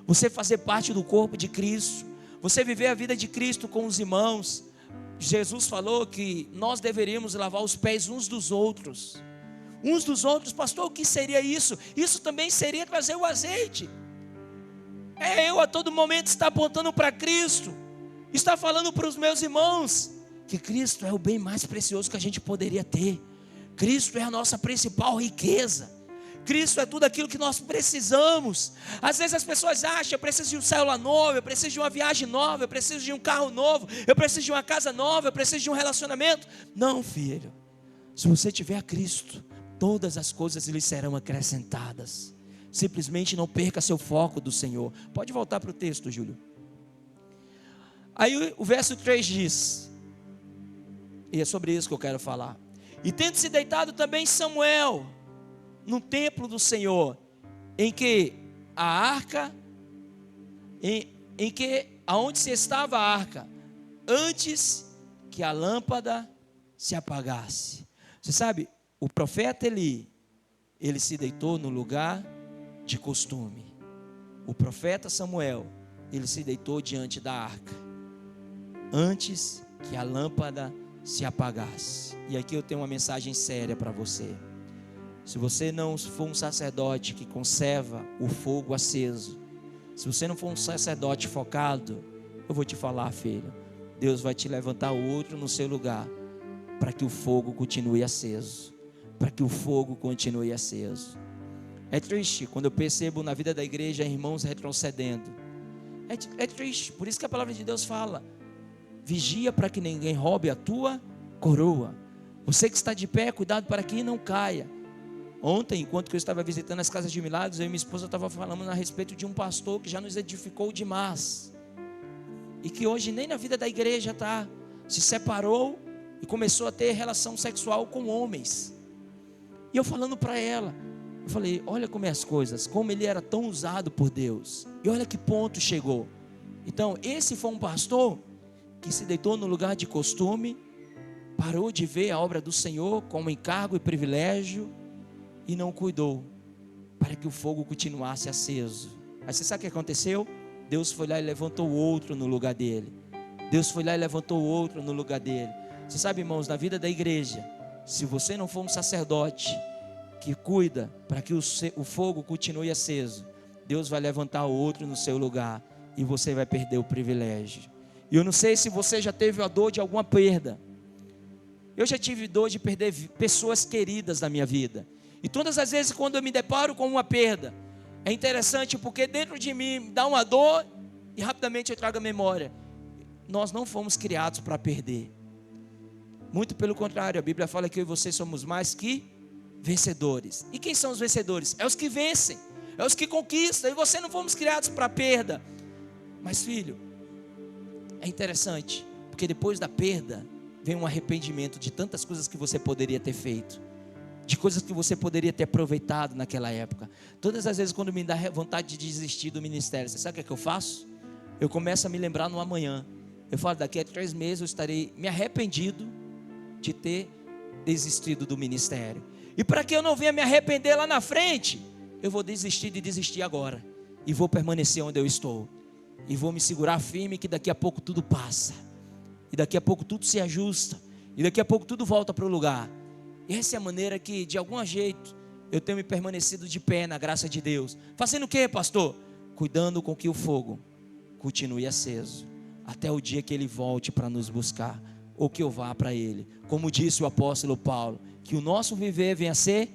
Você fazer parte do corpo de Cristo. Você viver a vida de Cristo com os irmãos. Jesus falou que nós deveríamos lavar os pés uns dos outros. Uns dos outros, pastor, o que seria isso? Isso também seria trazer o azeite. Eu a todo momento estar apontando para Cristo. Estar falando para os meus irmãos que Cristo é o bem mais precioso que a gente poderia ter. Cristo é a nossa principal riqueza. Cristo é tudo aquilo que nós precisamos. Às vezes as pessoas acham: eu preciso de um célula novo, eu preciso de uma viagem nova, eu preciso de um carro novo, eu preciso de uma casa nova, eu preciso de um relacionamento. Não, filho. Se você tiver a Cristo, todas as coisas lhe serão acrescentadas. Simplesmente não perca seu foco do Senhor. Pode voltar para o texto, Júlio. Aí o verso 3 diz, e é sobre isso que eu quero falar: e tendo se deitado também Samuel no templo do Senhor, em que a arca, aonde se estava a arca, antes que a lâmpada se apagasse. Você sabe, o profeta Eli, ele se deitou no lugar de costume. O profeta Samuel, ele se deitou diante da arca, antes que a lâmpada se apagasse. E aqui eu tenho uma mensagem séria para você. Se você não for um sacerdote que conserva o fogo aceso, se você não for um sacerdote focado, eu vou te falar, filho, Deus vai te levantar outro no seu lugar, para que o fogo continue aceso, para que o fogo continue aceso. É triste quando eu percebo na vida da igreja irmãos retrocedendo. É triste, por isso que a palavra de Deus fala: vigia para que ninguém roube a tua coroa. Você que está de pé, cuidado para que não caia. Ontem, enquanto eu estava visitando as casas de milagres, eu e minha esposa estava falando a respeito de um pastor que já nos edificou demais, e que hoje nem na vida da igreja está. Se separou e começou a ter relação sexual com homens. E eu falando para ela, eu falei: olha como é as coisas, como ele era tão usado por Deus, e olha que ponto chegou. Então esse foi um pastor que se deitou no lugar de costume, parou de ver a obra do Senhor como encargo e privilégio, e não cuidou para que o fogo continuasse aceso. Aí você sabe o que aconteceu? Deus foi lá e levantou outro no lugar dele. Deus foi lá e levantou outro no lugar dele. Você sabe, irmãos, na vida da igreja, se você não for um sacerdote que cuida para que o fogo continue aceso, Deus vai levantar outro no seu lugar, e você vai perder o privilégio. E eu não sei se você já teve a dor de alguma perda. Eu já tive dor de perder pessoas queridas na minha vida. E todas as vezes quando eu me deparo com uma perda, é interessante porque dentro de mim dá uma dor e rapidamente eu trago a memória. Nós não fomos criados para perder. Muito pelo contrário, a Bíblia fala que eu e você somos mais que vencedores. E quem são os vencedores? É os que vencem, é os que conquistam. E você não fomos criados para perda. Mas filho, é interessante, porque depois da perda vem um arrependimento de tantas coisas que você poderia ter feito, de coisas que você poderia ter aproveitado naquela época. Todas as vezes quando me dá vontade de desistir do ministério, você sabe o que eu faço? Eu começo a me lembrar no amanhã. Eu falo: daqui a 3 meses eu estarei me arrependido de ter desistido do ministério. E para que eu não venha me arrepender lá na frente, eu vou desistir de desistir agora, e vou permanecer onde eu estou, e vou me segurar firme, que daqui a pouco tudo passa, e daqui a pouco tudo se ajusta, e daqui a pouco tudo volta para o lugar. E essa é a maneira que, de algum jeito, eu tenho me permanecido de pé na graça de Deus. Fazendo o quê, pastor? Cuidando com que o fogo continue aceso, até o dia que Ele volte para nos buscar, ou que eu vá para Ele. Como disse o apóstolo Paulo, que o nosso viver venha a ser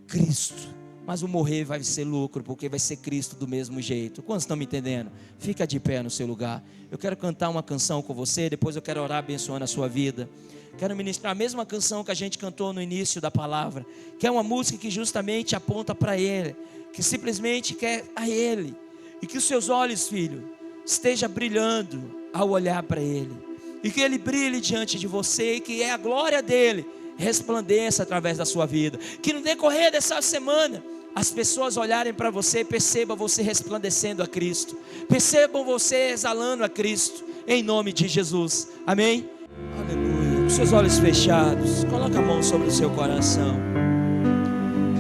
Cristo, mas o morrer vai ser lucro, porque vai ser Cristo do mesmo jeito. Quantos estão me entendendo? Fica de pé no seu lugar. Eu quero cantar uma canção com você, depois eu quero orar abençoando a sua vida. Quero ministrar a mesma canção que a gente cantou no início da palavra, que é uma música que justamente aponta para Ele, que simplesmente quer a Ele, e que os seus olhos, filho, esteja brilhando ao olhar para Ele, e que Ele brilhe diante de você, e que a glória dEle resplandeça através da sua vida, que no decorrer dessa semana as pessoas olharem para você e percebam você resplandecendo a Cristo, percebam você exalando a Cristo, em nome de Jesus, amém? Aleluia. Com seus olhos fechados, coloca a mão sobre o seu coração.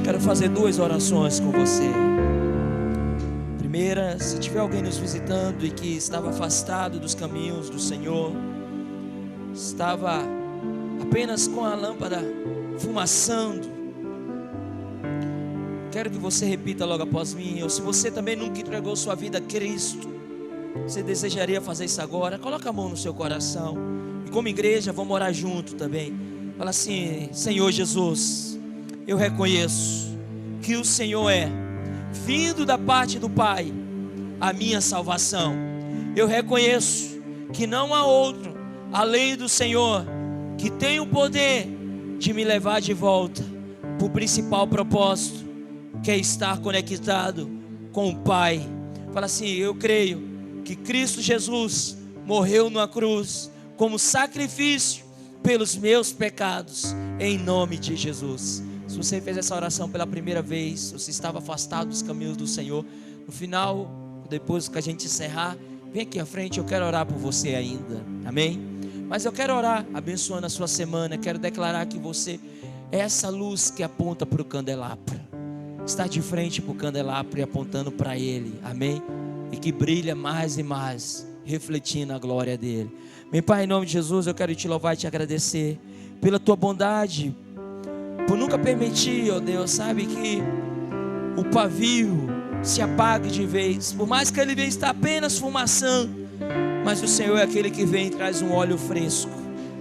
Quero fazer 2 orações com você. Primeira, se tiver alguém nos visitando e que estava afastado dos caminhos do Senhor, estava apenas com a lâmpada fumaçando, quero que você repita logo após mim. Ou se você também nunca entregou sua vida a Cristo, você desejaria fazer isso agora, coloca a mão no seu coração. E como igreja vamos orar junto também. Fala assim: Senhor Jesus, eu reconheço que o Senhor é vindo da parte do Pai a minha salvação. Eu reconheço que não há outro além do Senhor que tem o poder de me levar de volta para o principal propósito, que é estar conectado com o Pai. Fala assim: eu creio que Cristo Jesus morreu na cruz como sacrifício pelos meus pecados, em nome de Jesus. Se você fez essa oração pela primeira vez, você estava afastado dos caminhos do Senhor, no final, depois que a gente encerrar, vem aqui à frente, eu quero orar por você ainda, amém? Mas eu quero orar abençoando a sua semana. Quero declarar que você é essa luz que aponta para o candelabro, está de frente para o candelabro e apontando para Ele, amém? E que brilha mais e mais, refletindo a glória dEle. Meu Pai, em nome de Jesus, eu quero te louvar e te agradecer pela tua bondade, por nunca permitir, ó Deus, sabe, que o pavio se apague de vez, por mais que ele venha estar apenas fumaçando, mas o Senhor é aquele que vem e traz um óleo fresco,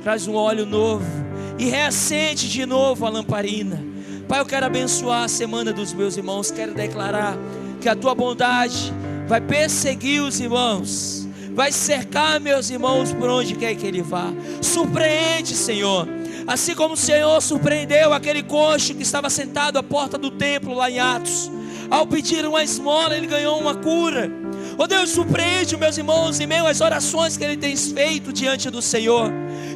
traz um óleo novo e reacende de novo a lamparina. Pai, eu quero abençoar a semana dos meus irmãos, quero declarar que a tua bondade vai perseguir os irmãos, vai cercar meus irmãos por onde quer que ele vá. Surpreende, Senhor, assim como o Senhor surpreendeu aquele coxo que estava sentado à porta do templo lá em Atos. Ao pedir uma esmola, ele ganhou uma cura. Oh Deus, surpreende meus irmãos em meio às orações que ele tem feito diante do Senhor,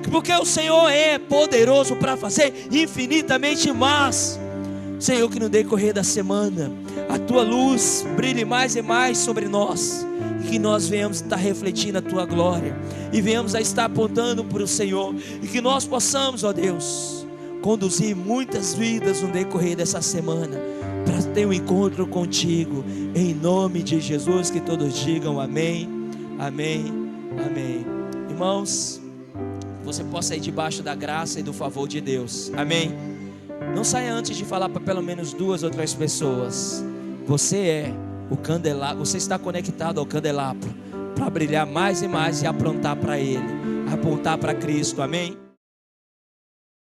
porque o Senhor é poderoso para fazer infinitamente mais. Senhor, que no decorrer da semana a tua luz brilhe mais e mais sobre nós, e que nós venhamos estar refletindo a tua glória, e venhamos a estar apontando para o Senhor, e que nós possamos, ó Deus, conduzir muitas vidas no decorrer dessa semana, para ter um encontro contigo, em nome de Jesus. Que todos digam amém, amém, amém. Irmãos, você possa ir debaixo da graça e do favor de Deus, amém. Não saia antes de falar para pelo menos 2 ou 3 pessoas. Você é o candelabro, você está conectado ao candelabro, para brilhar mais e mais e aprontar para Ele, apontar para Cristo, amém.